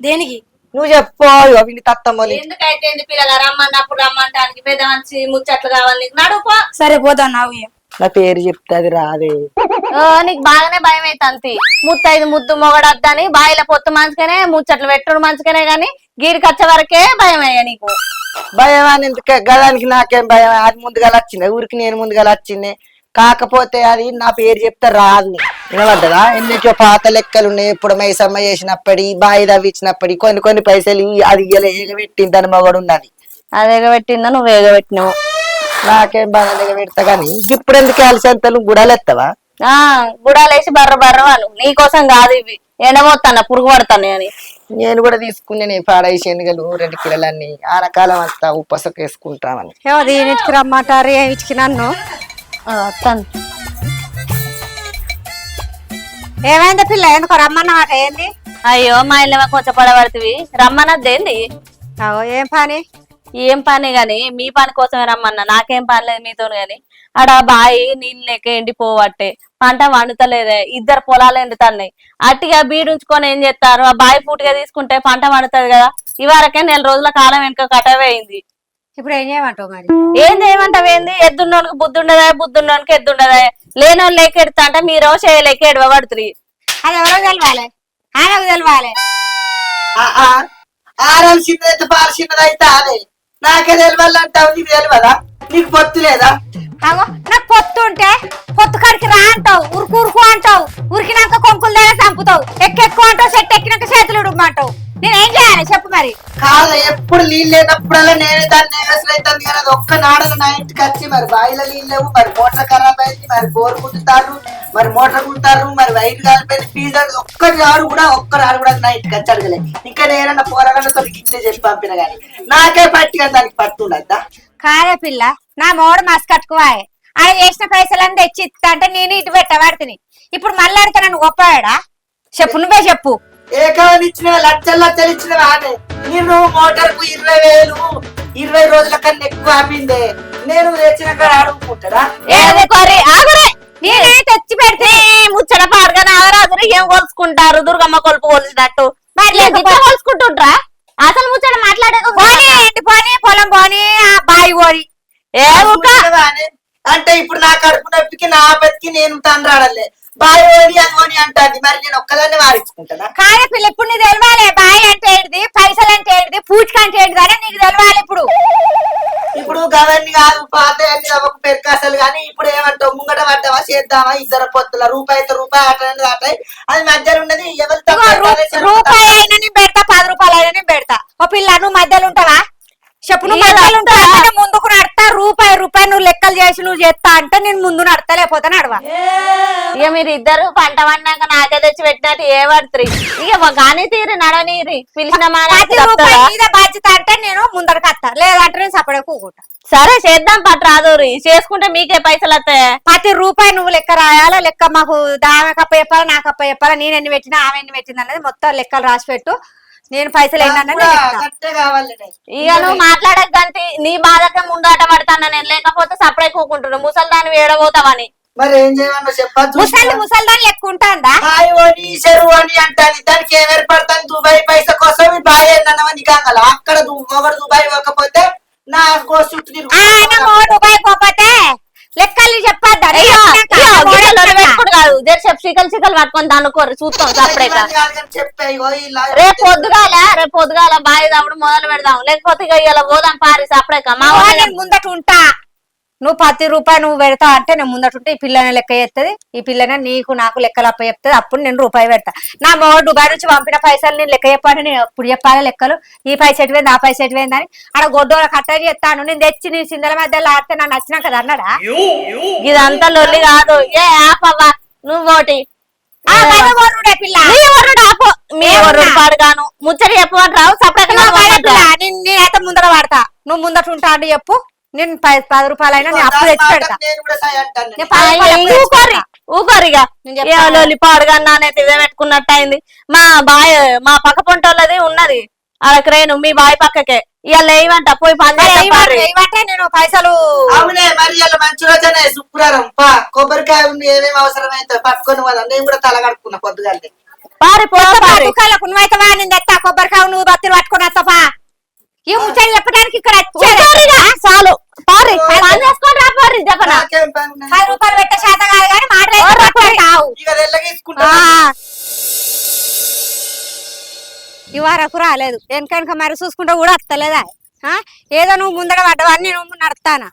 దేనికి నువ్వు చెప్పు ఇగో విని తత్తమ్మ ఎందుకైతే పిల్లగా రమ్మన్నప్పుడు రమ్మంటానికి పెద్ద మంచి ముచ్చట్లు కావాలి నడుపో సరే పోతా నావు నా పేరు చెప్తాది రాదే నీకు బాగానే భయం అవుతుంది ముత్తైదు ముద్దు మొగడద్దని బాయిల పొత్తు మంచిగానే ముచ్చట్లు పెట్టుడు మంచిగానే గాని గీడికి వచ్చే వరకే భయం అయ్యా నీకు భయం అని గదానికి నాకేం భయం అది ముందుగా వచ్చింది ఊరికి నేను ముందుగా వచ్చింది కాకపోతే అది నా పేరు చెప్తే రాదు వినబడ్డదా ఎన్నికో పాత లెక్కలు ఉన్నాయి ఇప్పుడు మైసమ్మ చేసినప్పటి బాయి తవ్వించినప్పటి కొన్ని పైసలు అది ఎగబెట్టింది దాని మొగడు ఉన్నది అది ఎగబెట్టిందా నువ్వు ఎగబెట్టినావు నాకేం బాగా పెడతా గాని ఇప్పుడు ఎందుకు అలసంతలు గుడాలు ఎత్తవా? గుడాలేసి బర్ర బర్ర వాళ్ళు నీకోసం కాదు ఇవి ఎండబోతాను పురుగు పడతాను అని. నేను కూడా తీసుకునే పాడై శనగలు 2 కిలోలన్నీ ఆనకాలం అంతా ఉప్పసకు వేసుకుంటామని. ఏమో దీనికి రమ్మంటారు ఏమి ఇచ్చి నన్ను ఏమైంది పిల్ల ఎందుకో రమ్మన్నమాట ఏంది? అయ్యో మా ఇల్లు కొంచెం పడబడుతుంది రమ్మన్నదేంది? ఏం పని? ఏం పని గాని మీ పని కోసమే రమ్మన్నా, నాకేం పని లేదు మీతో గాని. ఆడ బాయి నీళ్ళు లేక ఎండిపోవట్టే, పంట వండుతలేదే, 2 పొలాలు ఎండుతున్నాయి. అట్టిగా బీడుంచుకొని ఏం చేస్తారు, ఆ బాయి పూటిగా తీసుకుంటే పంట వండుతుంది కదా. ఇవరకే 4 రోజుల కాలం వెనుక కటవేయింది. ఇప్పుడు ఏం చేయమంటావు మరి? ఏం చేయమంటావు ఏంది? ఎద్దున్నోనికి బుద్ధి ఉండదా, బుద్ధున్నోనికి ఎద్దు ఉండదా? లేనోళ్ళు లేక ఎడుతా అంటే మీరు చేయలేక ఎడవబడుతుంది. అది ఎవరో తెలవాలి, ఆయనకు తెలవాలి. ఆరం చిన్నదైతే పాలు చిన్నదైతే అదే నాకే తెలియాలంటావు, నీకు తెలియదా? నీకు పొత్తు లేదా? నాకు పొత్తు ఉంటే పొత్తు కాడికి రా అంటావు, ఉరుకు ఉరుకు అంటావు, ఉరికినాక కొంకులు దగ్గర చంపుతావు, ఎక్కువ అంటావు, చెట్టు ఎక్కినాక చేతులు ఉడుమంటావు. నేనేం చేయాలి చెప్పు మరి? కాదు, ఎప్పుడు నీళ్ళు లేనప్పుడల్లా నేనే దాన్ని నేరసలు అవుతుంది కానీ అది ఒక్క నాడలు నా ఇంటికి వచ్చి మరి బాయిల నీళ్ళు లేవు, మరి మోటార్ ఖరాబ్ అయింది, మరి బోర్ కుట్టుతారు, మరి మోటార్ కుడతారు, మరి వైర్ కాలిపోయింది, ఫీజు ఒక్కరాడు కూడా నా ఇంటికి వచ్చి అడగలే. ఇంకా నేనన్నా పోరాటంతో గిట్టే చేసి పంపిన కానీ నాకే పట్టి కానీ దానికి పట్టు ఉండద్దా? కాదే పిల్ల, నా మోడు మస్తు కట్టుకోవాయే, ఆయన చేసిన పైసలన్నీ తెచ్చి ఇస్తా అంటే నేను ఇటు పెట్టబడుతుంది. ఇప్పుడు మళ్ళీ అడితే నన్ను గొప్పవాడా? చెప్పు, నువ్వే చెప్పు. ఏకావని ఇచ్చిన లక్షలు ఇచ్చిన వాడే నేను మోటార్ కు 20 రోజుల కన్నా ఎక్కువ ఆపిందే. నేను తెచ్చిన కాడ అడుగుకుంటాడా? నేనే తెచ్చి పెడితే ముచ్చట పాడుగా నాగరాజు ఏం కొలుసుకుంటారు, దుర్గమ్మ కొలుపు కొలిసినట్టు కొలుసుకుంటుంటారా? అసలు ముచ్చట మాట్లాడేది పోనీ పొలం పోనీ బాయి పోని అంటే ఇప్పుడు నా కడుపు నొప్పికి నా బతికి నేను తండ్రాడలే బాయ్ ఓడి అని అంటాను, మరి నేను ఒక్కదాన్ని వారించుకుంటానా? కాదే పిల్ల, ఇప్పుడు నీకు తెలవాలి బాయ్ అంటే ఏంటిది, పైసలు అంటే ఏంటిది, పూచిక అంటే ఏంటిది అని నీకు తెలవాలి. ఇప్పుడు గవన్నీ కాదు, పాత అన్ని ఒక పెరకాసలు కానీ ఇప్పుడు ఏమంటావు, ముంగట పడ్డావా చేద్దామా, 2 పొత్తుల రూపాయి అట అది మధ్యలో ఉన్నది. రూపాయి అయినా నేను పెడతా, 10 రూపాయలు అయినా నేను పెడతా. ఓ పిల్ల నువ్వు మధ్యలో ఉంటావా చెప్పు? నువ్వు మధ్యలో ఉంటావా? ముందుకు నడతా, రూపాయి నువ్వు లెక్కలు చేసి నువ్వు చేస్తా అంటే నేను ముందు నడతా, లేకపోతే నడవా. ఇక మీరు ఇద్దరు పంట పడినాక నాకే తెచ్చి పెట్టినట్టు ఏ పడుతుంది. ఇక కానీ తీరి నడనీరి పిలిచిన బాధ్యత అంటే నేను ముందరకు వస్తా, లేదంటే నేను సపడే కూకుంటా. సరే చేద్దాం పట్టరాదూరి, చేసుకుంటే మీకే పైసలు వస్తాయి. ప్రతి రూపాయి నువ్వు లెక్క రాయాలా, లెక్క మాకు ఆమె కప్ప చెప్పాలా, నా కప్ప చెప్పాలా, నేను ఎన్ని పెట్టినా ఆమె ఎన్ని పెట్టింది అన్నది మొత్తం లెక్కలు రాసి పెట్టు. నేను పైసలు ఇక నువ్వు మాట్లాడకంటే నీ బాధకే ముందాట పడతాను నేను, లేకపోతే సపడే కూకుంటున్నావు ముసలి దాన్ని వేడబోతావని. మరి ఏం చేయమన్నా చెప్పచ్చు? ముసల్దాన్ని లెక్క ఉంటాందా? చెరువు అని అంటాను, దానికి ఏం ఏర్పడతాను? దుబాయ్ పైసా కోసం బాయ్ అన్నవని కాగల అక్కడ మొగడు దుబాయ్ పోకపోతే నా చుట్టూ దుబాయ్ పోతే లెక్కలు చెప్పద్దా? కాదు చికలు పట్టుకొని దానుకోరు చూస్తాం సపడే. రేపు పొద్దుగాల బాయ్ తమ్ముడు మొదలు పెడదాం, లేకపోతే ఇక ఇలా పోదాం పారి సపడేక. మా ముందట ఉంటా, నువ్వు 10 రూపాయలు నువ్వు పెడతా అంటే నేను ముందటుంటే ఈ పిల్లనే లెక్క చేస్తుంది, ఈ పిల్లనే నీకు నాకు లెక్కలు అప్ప చెప్తుంది, అప్పుడు నేను రూపాయి పెడతా. నా మోడు దుబాయ్ నుంచి పంపిన పైసలు నేను లెక్క చెప్పాను, నేను ఎప్పుడు చెప్పాలి లెక్కలు, ఈ పైస ఎటువైంది ఆ పైస ఎటువైంది అని. ఆడ గొడ్డోల కట్టని చెప్తాను, నేను తెచ్చి నీ సిందల మధ్యలో ఆడితే నన్ను నచ్చినా కదా అన్నాడా? ఇదంతా లొల్లి కాదు, ఏ ఆపవ్వా నువ్వోటి పాడుగాను ముచ్చట చెప్పమంటావు సపరేట్. నేనైతే ముందర వాడతా, నువ్వు ముందట ఉంటా అంటే చెప్పు, నేను 10 రూపాయలు అయినా నేను అప్పు తెచ్చి పెడతా. ఊకోరిగా పాడుగా నానైతే ఇదే పెట్టుకున్నట్టు అయింది. మా పక్క పొంటోళ్ళది ఉన్నది అలా క్రేను మీ బాయ్ పక్కకే, ఇవాళ ఏమంట పోయి పని ఏమంటే నేను పైసలు. అవునే మరి ఇలా మంచి రోజనే శుక్రవారం కొబ్బరికాయ ఉంది, ఏమేమి అవసరమైతే పట్టుకొని పోదా. నేను కూడా తల కడుక్కున్నా పొద్దుగాలి నువ్వైతే నేను తెస్తా కొబ్బరికాయ, నువ్వు బత్తిని పట్టుకుని వస్తాపా. ఈ ముచ్చట చెప్పడానికి ఇక్కడ చాలు పారి చేసుకొని రాపోరి. 10 రూపాయలు పెట్టే శాతం కాదు కానీ మాట్లాడు ఈ వరకు రాలేదు, వెనకనక మరి చూసుకుంటా కూడా వస్తలేదా? ఏదో నువ్వు ముందర పడ్డవన్నీ నువ్వు నడతానా,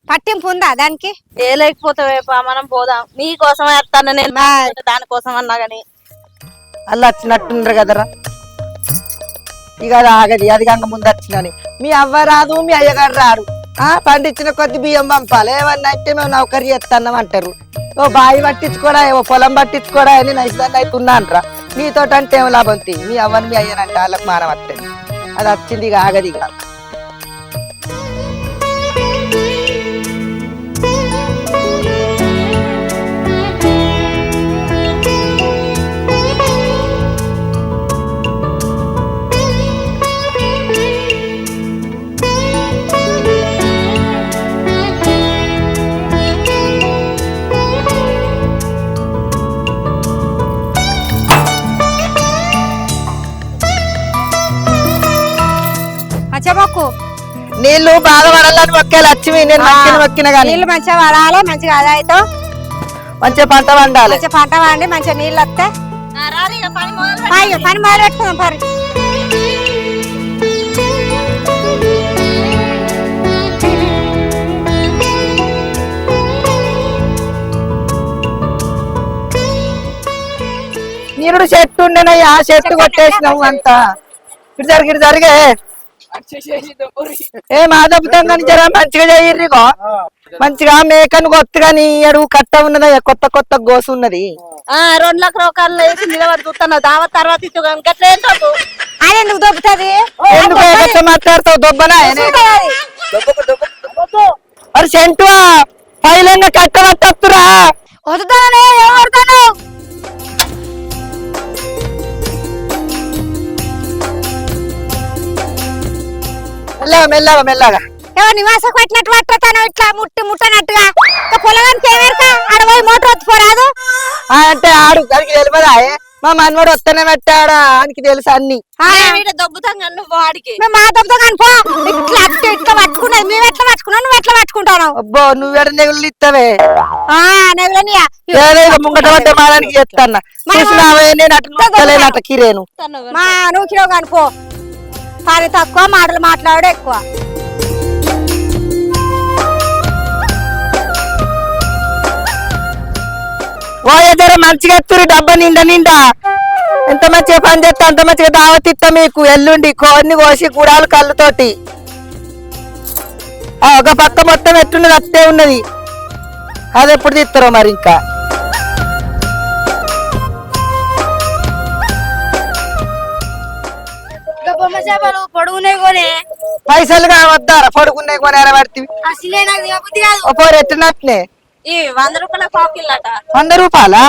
పట్టింపు ఉందా దానికి? ఏ లేకపోతే మనం పోదాం, నీ కోసమే వస్తాను నేను, దానికోసం అన్నా గాని. అలా వచ్చినట్టుండ్రు కదరా, ఇక అది ఆగది, అది కాక ముందు వచ్చినని. మీ అవ్వ రాదు, మీ అయ్యగారు రారు, పండించిన కొద్ది బియ్యం పంపాలి. ఏమన్నా అంటే మేము నౌకరీ చేస్తున్నాం అంటారు. ఓ బావి పట్టించుకోడా, ఓ పొలం పట్టించుకోడా అని నైసాన్ని అవుతున్నా అంటారా. నీతో అంటే ఏం లాభం తీ, మీ అవ్వని మీ అయ్యానంటే వాళ్ళకి మానం వస్తుంది. అది వచ్చింది ఇక ఆగది ఇక. మంచిగా నీళ్లు బాగా పడాలని మొక్కే లక్ష్మి. నేను మొక్కిన కానీ నీళ్ళు మంచిగా పడాలి, మంచిగా ఆదాయితో మంచిగా పంట పండాలి. మంచిగా పంట పండి మంచిగా నీళ్ళు వస్తే పని మొదలు పెట్టుకుందాం. పరి నీరుడు చెట్టు ఉండేనయ్యా, చెట్టు కొట్టేసినావు అంతా. ఇటు జరిగే ఏ మాధపుతం కానీ జర మంచిగా చెయ్యిర్రిగో. మంచిగా మేకను కొత్తగా నీయడు కట్ట ఉన్నదయ్యా, కొత్త కొత్త గోసు ఉన్నది. 2 లక్షల రూపాయలు వేసి నిలబడి చూస్తున్నా. దావత్ తర్వాత అదే నువ్వు దొబ్బుతుంది. ఎందుకు ఎట్లా మాట్లాడతావు? దొబ్బనా మరి సెంటువా పైలంగా కట్టబట్టరా వదుతానే ఎవరుతాను. మెల్లగా మెల్లగా ఎవరు నివాసం పట్టినట్టు పట్టతాను, ఇట్లా ముట్టనట్టుగా. పొలగానికి ఏమేరక అడవై మోటార్ వత్తిపోరాదు అంటే ఆడు దానికి తెలియదా? మా మనవాడు వస్తేనే పెట్టాడా ఆయనకి తెలుసు అన్ని. దొబ్బుతాం నువ్వు వాడికి మేము మా దొబ్బుతాం కానీ పో. ఇట్లా ఇట్లా పట్టుకున్నది మేము ఎట్లా పట్టుకున్నావు, నువ్వు ఎట్లా పట్టుకుంటావు? అబ్బో నువ్వేడ నెగులు ఇస్తావే. నెగులనియా ముంగట పడ్డ మాదానికి చెప్తాను. నేను అటు కిరేను మా నువ్వు కిలో కానీ పో. పని తక్కువ, మాటలు మాట్లాడే ఎక్కువ. ఓ ఎదర మంచిగా ఎత్తురు డబ్బా నిండా నిండా. ఎంత మంచిగా పని చేస్తా అంత మంచిగా దావత్ ఇస్తా మీకు. ఎల్లుండి కోడిని కోసి గుడాలు కళ్ళుతోటి. ఒక పక్క మొత్తం ఎట్టున్నది అట్టే ఉన్నది. అది ఎప్పుడు తీస్తారో మరి. ఇంకా పొడుగున్నాయి కొనే పైసలు కావద్దారా? పొడుగున్నాయి కొని ఎరబడితే ఎట్టినట్లే. ఈ 100 రూపాయల పావుకిల్లట. 100 రూపాయలా?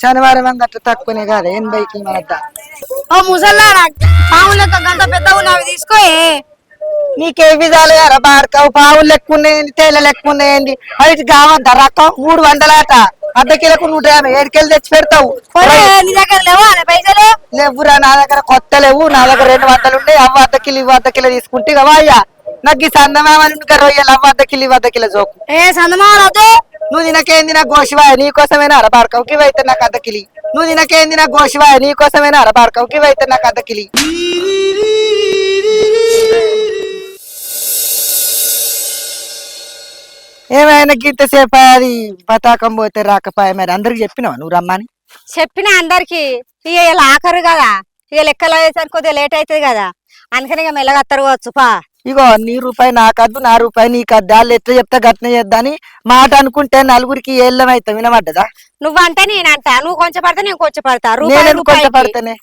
శనివారం అట్లా తక్కువనే కాదు. 80కి మన ముసల్లా పావులు గంట పెద్ద ఉన్నవి తీసుకోయే. నీకే విధాలు కదా బాడకావు. పావులు లెక్క ఉన్నాయండి, తేల లెక్క ఉన్నాయండి. అవి కావద్దా రకం? 300 అట. అర్ధ కిలోకు 150. 7 కిలో తెచ్చి పెడతావు. నీ దగ్గర లేవా పైసలు? లేవురా, నా దగ్గర కొత్త లేవు. నా దగ్గర 200 ఉండే. అవ్వ అర్ధ కిలో ఇవ్వ అర్ధ కిలో తీసుకుంటే ఇక వాయ్యా నాకు ఈ సందమామని రొయ్యలు అవ్వ అర్ధ కిలో ఇవ్వ అర్ధ కిలో జోకు. సందమావద్దు. నువ్వు తినకేంది నా గోషివాయ నీకోసమేనా అర బాడకావుకి ఇవైతే నాకు అర్ధ కిలి. నువ్వు తినకేంది నా గోషివాయ నీకోసమేనా అర బాడకావుకి ఇవైతే నాకు అర్ధ కిలి. ఏమైనా గింతసేపు అది పతాకం పోతే రాకపాయ. మరి అందరికి చెప్పినావా నువ్వు రమ్మని? చెప్పిన అందరికి. ఇక ఇలా ఆఖరు కదా, ఇక లెక్కలు అయ్యేసరికి కొద్దిగా లేట్ అవుతుంది కదా, అందుకని ఇక మెల్లగత్తరు వచ్చు. పా ఇగో నీ రూపాయి నాకద్దు, నా రూపాయి నీకద్దు. వాళ్ళు ఎట్లా చెప్తా గట్న చేద్దాని మాట అనుకుంటే నలుగురికి ఏళ్ళం అవుతాం. వినబడ్డదా? నువ్వంటే నేనంట. నువ్వు కొంచెం పడతా, నేను కొంచెం పడతా. కొంచెం పడతానే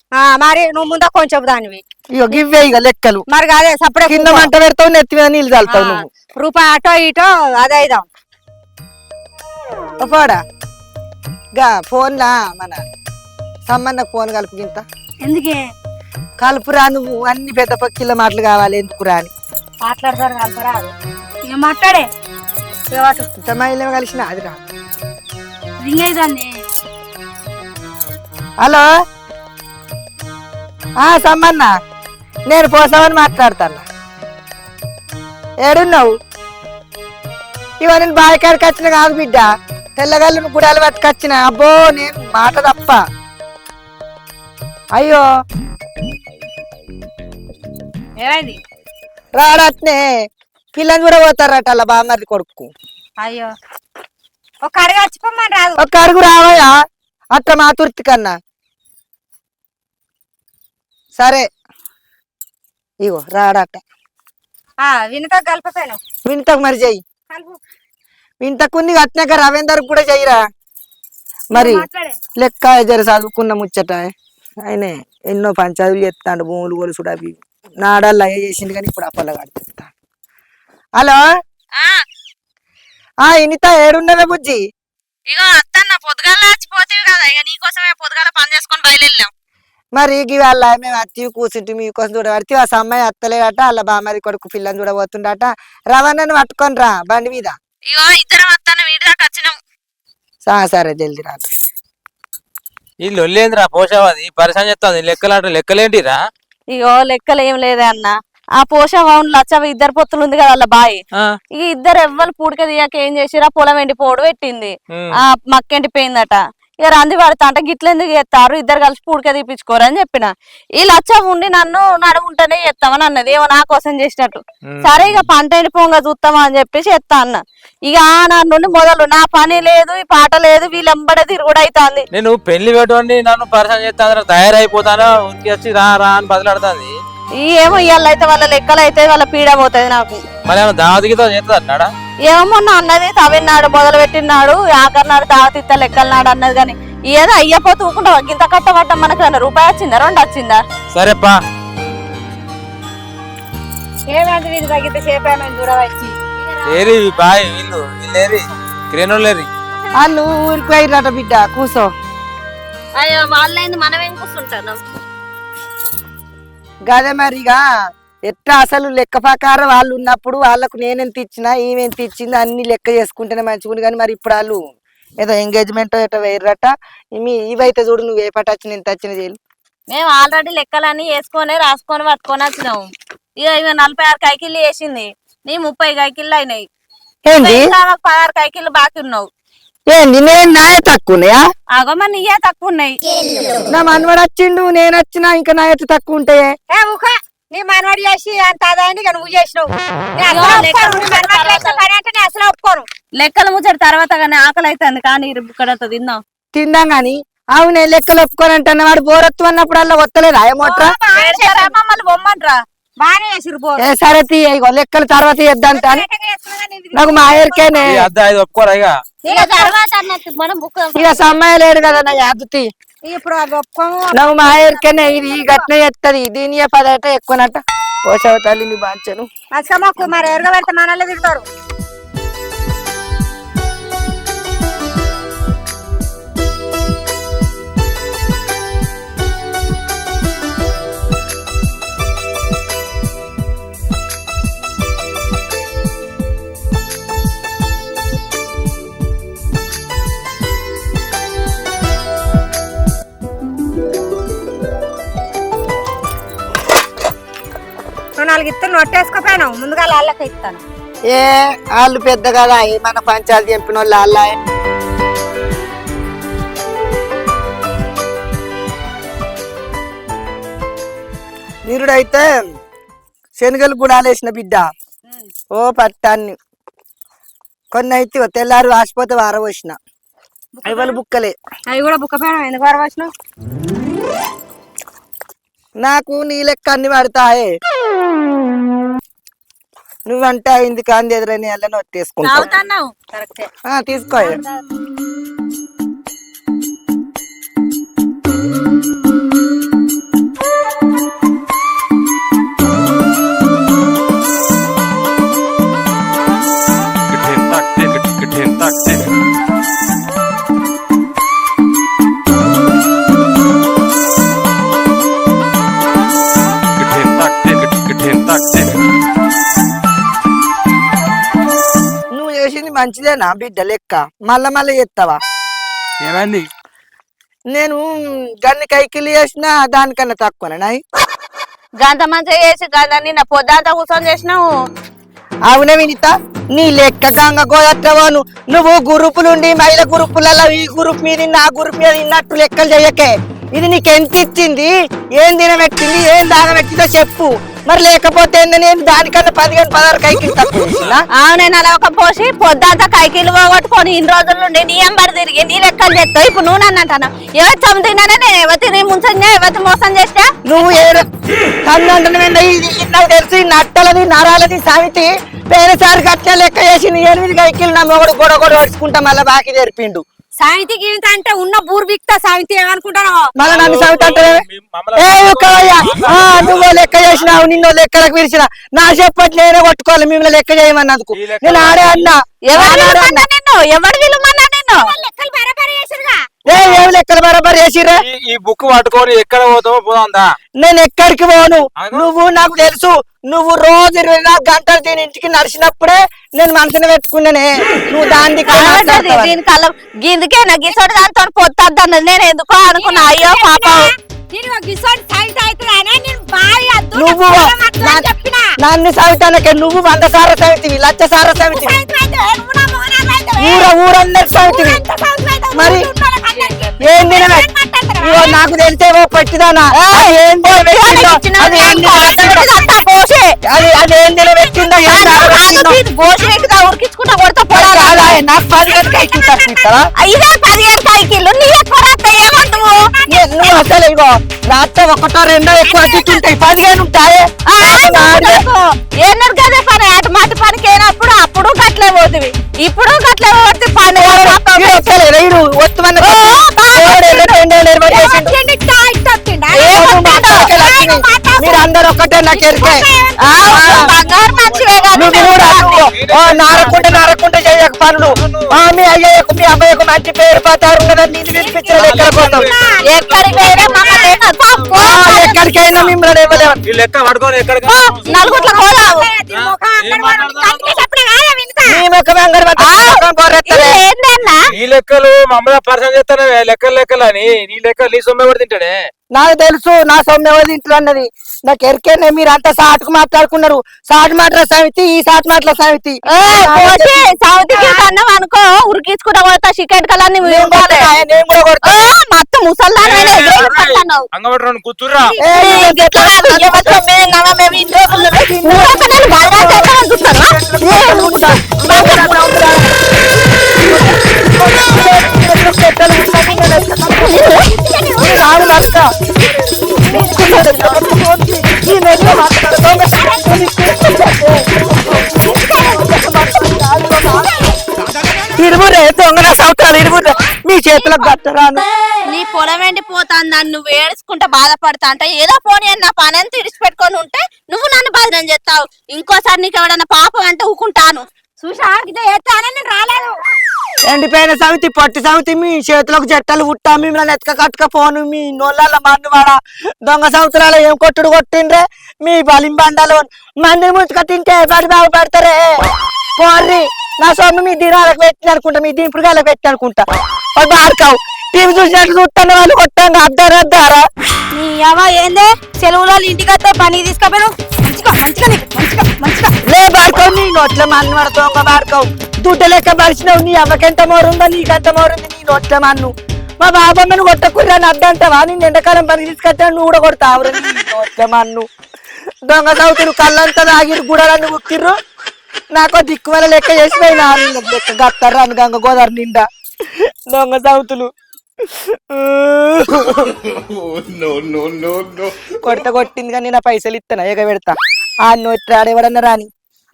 మరి నువ్వు ముందా కొంచెం దానివి. ఇగో గివ్వే ఇక లెక్కలు. మరి అదే సపడే కింద మంట పెడతావు, నెత్తి మీద నీళ్ళు చల్లుతావు నువ్వు. రూపాయి అటో ఇటో అదే ఇదాం. పోడా గా ఫోన్లా మన సంబంధకు ఫోన్ కలుపు. గింత ఎందుకే కలుపురా నువ్వు. అన్ని పెద్ద పక్కిల మాటలు కావాలి ఎందుకురా అని మాట్లాడతారు. కలపరా ఇక మాట్లాడే ఇంత మహిళ కలిసిన అది రా. హలో సంబంధ, నేను పోసామని మాట్లాడతాను. ఏడున్నావు? ఇవ నేను బాయికాడికి వచ్చిన కాదు బిడ్డ, తెల్లగల్లు గుడాలు పట్టుకొచ్చిన. అబ్బో నేను మాట తప్ప. అయ్యో ఏమైంది? రాడట్నే పిల్లని కూడా పోతారట అలా బామ్మది కొడుకు. అయ్యో ఒక అడుగు వచ్చిపోమని రాదు. ఒక్క అడుగు రావయా అట్లా మా తుర్తి కన్నా. సరే ఇగో రాడట. వినతో కలిపపోయాను వింతకు మరి చెయ్యి. కలుపు వింతకున్ని కట్టినాక రవీందర్ కూడా చెయ్యరా మరి. మాట్లాడే లెక్క జర చదువుకున్న ముచ్చట ఆయనే ఎన్నో పంచాయతీలు చెప్తాడు, భూములు కొలుసుడు అవి నాడల్లా చేసిండు కానీ ఇప్పుడు అప్పల కడుతాడు. హలో ఇనిత ఏడున్నవే బుజ్జి? ఇగో అత్తన్న పొద్దుగాల వచ్చిపోతేవి కదా, ఇక నీకోసమే పొద్దుగాల పని చేసుకొని బయలుదేరినాం. మరి వాళ్ళ మేము అత్తి కూర్చుంటే మీకోసం చూడబడితే ఆ అమ్మాయి అత్తలేదట, వాళ్ళ బామ్మది కొడుకు పిల్లని చూడబోతుండట. రవాణాను పట్టుకొని రా బండి మీద. ఇగో ఇద్దరం అత్తన్న వీడి దాకా వచ్చినాం. సరే జల్ది రా. ఈ లొల్లేంద్రా పోషావది పరిశాన్ చెప్తాంది. లెక్కలేంటిరా? ఇగో లెక్కలు ఏం లేదే అన్న, ఆ పోషావాళ్ళు లచ్చవి ఇద్దరు పొత్తులు ఉంది కదా వాళ్ళ బాయి. ఇక ఇద్దరు ఎవ్వరు పూడిక తీయక ఏం చేసిరా, పొలం ఎండి పోడు పెట్టింది, ఆ మక్కెండిపోయిందట. ఇక రంది పడతా అంటే గిట్లెందుకు చేస్తారు, ఇద్దరు కలిసి పూడిక తీపించుకోరు అని చెప్పిన. ఈ లచ్చ ఉండి నన్ను నడుముంటేనే చేస్తామని అన్నది, ఏమో నా కోసం చేసినట్టు. సరే ఇక పంట ఎండిపోగా చూస్తామా అని చెప్పేసి ఎత్తా అన్న. ఇక నా నుండి మొదలు నా పని లేదు, ఈ పాట లేదు, వీళ్ళెంబడే తిరుగుడు అవుతుంది. నేను పెళ్లి పెట్టుకోండి నన్ను పరిశాన్ చేస్తా తయారైపోతానా ఉనికి వచ్చి రా రా అని బదులాడుతుంది. ఏమో ఇవాళ అయితే వాళ్ళ లెక్కలు అయితే వాళ్ళ పీడ పోతుంది నాకు. మరి ఏమన్నా దావతితో చేస్తుంది అన్నాడా? ఏమో మొన్న అన్నది తవ్వినాడు మొదలు పెట్టినాడు, ఆఖరినాడు దావతిత్త లెక్కలు నాడు అన్నది. కానీ ఏదో అయ్యపోతూ ఊకుంటావా, గింత కట్టబడ్డ మనకు రూపాయి వచ్చిందా 2 వచ్చిందా? సరేపా ఏమంటే ఇది తగ్గిత చేపామని చూడవచ్చు. ఏరి బాయ్ వీళ్ళేరి క్రేనోళ్ళేరి వాళ్ళు ఊరికి పోయిరట బిడ్డ, కూసో. అయ్యో వాళ్ళైంది మనమేం కూర్చుంటాను. గదే మరిగా ఎట్లా అసలు లెక్క ప్రకారం వాళ్ళు ఉన్నప్పుడు వాళ్ళకు నేనెంత ఇచ్చినా ఈమెంత ఇచ్చింది అన్ని లెక్క చేసుకుంటేనే మంచిగుంది. కానీ మరి ఇప్పుడు వాళ్ళు ఏదో ఎంగేజ్మెంట్ ఎటో వేయరట. ఇవైతే చూడు నువ్వు ఏ పట్ట వచ్చిన ఎంత వచ్చిన చేయలు. మేము ఆల్రెడీ లెక్కలన్నీ వేసుకొని రాసుకొని పట్టుకొని వచ్చినాము. ఇక 46 కైకిళ్ళు వేసింది, నీ 30 కైకిళ్ళు అయినాయి. ఏంది 16 కైకిళ్ళు బాకీ ఉన్నావు. ఏంది నేను నాయ తక్కువన్నాయా? అగో మరి నీయే తక్కువ ఉన్నాయి. నా మనవాడు వచ్చిండు, నేను వచ్చినా ఇంకా నా ఎత్తు తక్కువ ఉంటాయే. నీ మనవాడు చేసి అంత అదాయండి ఇక నువ్వు చేసినావు. అసలు ఒప్పుకోను. లెక్కలు ముచ్చట తర్వాత కానీ ఆకలి అవుతుంది, కానీ ఇక్కడ తిందాం. తిందాం గాని. అవునే లెక్కలు ఒప్పుకోనంటున్న వాడు బోరత్తు అన్నప్పుడు అలా వత్తలేదా ఏమోట్రా? మమ్మల్ని బొమ్మంట్రా బాగానే చేసిరు పో. ఏ సరే ఇగో లెక్కలు తర్వాత చేద్దాం. నాకు మా ఆయనకేనే ఒప్పుకోరా ఇక మనం బుక్ ఇక సమయం లేడు కదా నా యాదుతి. ఇప్పుడు అది ఒప్పుకోము. నాకు మా ఆయనకేనే ఇది గట్న ఎత్తది, దీని 10 ఎక్కువనట. పోషవ తల్లిని బాంచను అసలు మరి ఎరుగ పెడితే మనల్ని తిడతారు. నువ్వు 4 ఇత్తు నొట్టేసుకోపోయాను, ముందుగా వాళ్ళకి ఇస్తాను. ఏ వాళ్ళు పెద్ద కదా, ఏమన్నా పంచాలు చెప్పిన వాళ్ళు వాళ్ళ. నీరుడైతే శనగలు గుడాలేసిన బిడ్డ, ఓ పట్టాన్ని కొన్ని అయితే తెల్లారు వాసిపోతే వారవచ్చిన అవి బుక్కలే. అవి కూడా బుక్కపోయాను, ఎందుకు వారవచ్చినావు? నాకు నీ లెక్క అన్ని పడతాయే. నువ్వంటే అయింది కాంది ఎదురని వెళ్ళని వచ్చేసుకుంటావు. తీసుకో. నువ్వు చేసింది మంచిదేనా బిడ్డ లెక్క? మళ్ళా చేస్తావా? ఏమైంది? నేను గన్ని కైకిలు చేసినా దానికన్నా తక్కువనా? గంత మంచిగా చేసి గందని నా పొద్దంతా కూర్చొని చేసినావు. అవునే వినిత, నీ లెక్క గంగ గోదట్టవాను. నువ్వు గ్రూపులుండి మహిళ గ్రూపులలో ఈ గ్రూప్ మీద ఆ గ్రూప్ మీద ఇన్నట్టు లెక్కలు చెయ్యకే. ఇది నీకు ఎంత ఇచ్చింది, ఏం తినబెట్టింది, ఏం దాగబెట్టిందో చెప్పు. మరి లేకపోతే నేను దానికన్నా 15-16 కైకిలు తక్కువ. అవునే నలవకపోసి పొద్దంతా కైకిలు పోగొట్టుకొని ఇన్ని రోజుల నుండి నీ ఎంబడి తిరిగి నీ లెక్కలు చేస్తావు. ఇప్పుడు నువ్వు నన్ను అంటాను ఎవరు చదువుతున్నానే, నేను ఎవరి ముంచా ఎవరి మోసం చేస్తా? నువ్వు కన్ను అంటున్నా ఇది నాకు తెలిసి నట్టలది నరాలది సావితి పేరుసారి కట్టిన లెక్క చేసి 8 కైకిలు నా మొగడు గొడవ పడుచుకుంటా మళ్ళీ బాకి తెరిపిండు. సావితి గీత అంటే ఉన్న బూర్బిక్తా సావితి ఏమనుకుంటాను? మళ్ళీ నన్ను సావితి అంటే నువ్వు లెక్క చేసినావు నిన్ను లెక్కలకు పిలిచిన నా చెప్పట్లు నేనే కొట్టుకోవాలి మిమ్మల్ని లెక్క చేయమన్నందుకు. నేను ఆడే అన్నా ఎవరు విలుమన్నా నిన్ను లెక్కలు బరాబరి చేసిరుగా. ఏమి లెక్కలు బరాబర్ చేసిరా? ఈ బుక్ పట్టుకొని ఎక్కడ పోతామో పోదా. నేను ఎక్కడికి పోను, నువ్వు నాకు తెలుసు. నువ్వు రోజు 24 గంటలు దీని ఇంటికి నడిచినప్పుడే నేను మనసుని పెట్టుకున్నానే. నువ్వు దానికి దీని కళ్ళ గిందుకేనా గిసోటి దాంతో పొత్తద్దన్నది నేను ఎందుకో అనుకున్నా. అయ్యో పాపం నువ్వు నన్ను సవితానకే నువ్వు 100 సార్లు సవితివి, 1,00,000 సార్లు సవితివి, ఊరందరికి సవితివి. మరి ఏం తినవే? నాకు తెలిసేవో పెట్టిదానా అదేం తినబెట్టిందో ఉరికించుకుంటా కొడతా నాకు 10 కైకిస్తారా? 15 కైకిళ్ళు నీ ఎక్కువ ఏమంటావు? నువ్వు అసలు ఇగో రాత్రి 1, 2 ఎక్కువ ఉంటాయి, 15 ఉంటాయి. ఏనాడు కదే పని అటు మాటి పనికి అయినప్పుడు అప్పుడు గట్లే పోతుంది, ఇప్పుడు గట్లే పోతే పని మీరందరూ ఒక్కటే నాకు ఎరికే. బంగారు మంచివే నువ్వు కూడా నారకుంటే చేయక పనులు మీ అయ్యకు మీ అబ్బాయికు మంచి పేరు పతారు కదా. నిన్ను వినిపించిన లెక్కల కోసం ఎక్కడికైనా మిమ్మల్ని ఇవ్వలేము. ఈ లెక్క పట్టుకొని ఎక్కడికి నలుగుట్ల పోదావు మీ ముఖం ఏంటన్నా ఈ లెక్కలు మమ్మల్ని పరిచయం చేస్తానే లెక్కలు అని నీ లెక్కలు నీ సొమ్మె కూడా తింటాడే. నాకు తెలుసు నా సొమ్మె ఎవరు ఇంట్లో అన్నది నాకు ఎరికేనే. మీరు అంతా సాటుకు మాట్లాడుకున్నారు. సాటు మాటల సమితి ఈ సాటు మాటల సమితి సౌతికి కన్నావు అనుకో ఉరికించుకుంటా కొడతా చికెన్ కలర్ నేను కూడా కొడతా. మొత్తం ముసల్దాను అంగబట్టి కూర్చుర్రా. ఇరువురే దొంగన సౌతాలు ఇరువురే మీ చేతులకు కట్టరాను. నీ పొలం ఎండిపోతాను నన్ను నువ్వు ఏడుచుకుంటా బాధపడతా అంటే ఏదో పోనీ అని నా పని అంతా ఇడిచిపెట్టుకొని ఉంటే నువ్వు నన్ను బదిలం చేస్తావు. ఇంకోసారి నీకు ఎవడన్నా పాపం అంటే ఊకుంటాను. చూసా నేను రాలేదు. ఎండిపోయిన సమితి పొట్టి సమితి మీ చేతులకు జట్టలు పుట్టా మిమ్మల్ని ఎత్క కట్టుకపోను. మీ నోళ్ళ మన్ను వాడ దొంగ సంవత్సరాలు ఏం కొట్టుడు కొట్టిండ్రే మీ బలిం బండాలు మందిని ముంచుక తింటే బడి బాగుపడతారే. పోర్రి నా సొమ్ము మీ దినాలకు పెట్టి అనుకుంటా, మీ దింపుడుగాలకు పెట్టి అనుకుంటా. బాడుకావు టీవీ చూసినట్లు చూస్తాను వాళ్ళు కొట్టాను అద్దారా. నీ అవ్వ ఏందే సెలవులో ఇంటికి వస్తే పని తీసుకపోయాను లే బాడుకోవు నీ నోట్ల మన్ను వాడ దొంగ బాడుకోవు. దుడ్డ లెక్క పరిచినావు. నీ అవ్వకెంత మోరుందా నీకెంత మోరుంది నీ నోట్ల మన్ను. మా బాబమ్మను కొట్టకుర్రా అని అడ్డంటావా? నేను ఎండాకాలం పని తీసుకొచ్చాను నువ్వు కూడా కొడతావు నీ నోట్ల మన్ను. దొంగ సౌతులు కళ్ళంతా తాగిరు గుడాలన్నీ ఉక్కిర్రు. నాకు దిక్కువల లెక్క చేసిపోయినా లెక్క గత్తారా అని గంగ గోదావరి నిండా దొంగ సౌతులు. కొట్టింది కానీ నా పైసలు ఇస్తాను ఎగ పెడతా. ఆ నోటి ఆడేవాడన్నా రాని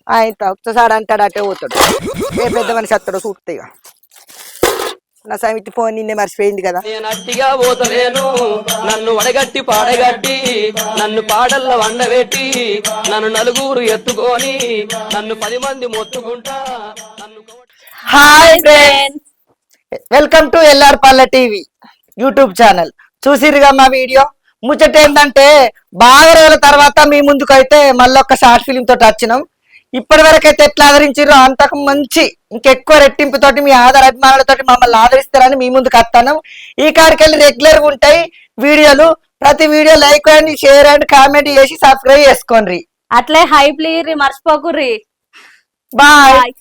ఆయన ఒక్కసారి అంటాడు అటే పోతాడు. ఏ పెద్ద మనిషి అత్తడో చూస్తే ఇక నా సమితి ఫోన్ నిన్నే మర్చిపోయింది కదా. నేను అట్టిగా పోతలేను నన్ను వడగట్టి పాడగట్టి నన్ను పాడల్ల వండబెట్టి నన్ను నలుగురు ఎత్తుకొని నన్ను 10 మంది మొత్తుకుంటా నన్ను. Hi friends, welcome to LR పల్లె టీవీ యూట్యూబ్ ఛానల్. చూసిరుగా మా వీడియో. ముచ్చట ఏంటంటే బాగా రోజుల తర్వాత మీ ముందుకు అయితే మళ్ళీ ఒక షార్ట్ ఫిలిం తోటి వచ్చినాం. ఇప్పటి వరకు అయితే ఎట్లా ఆదరించారో అంతకు మంచి ఇంకెక్కువ రెట్టింపుతోటి మీ ఆధార అభిమానులతోటి మమ్మల్ని ఆదరిస్తారని మీ ముందుకు వస్తాను. ఈ కాడికెళ్ళి రెగ్యులర్ గా ఉంటాయి వీడియోలు. ప్రతి వీడియో లైక్ అండి, షేర్ అండ్ కామెంట్ చేసి సబ్స్క్రైబ్ చేసుకోండి. అట్లే హై ప్లీజ్ మర్చిపోకుర్రి. బాయ్.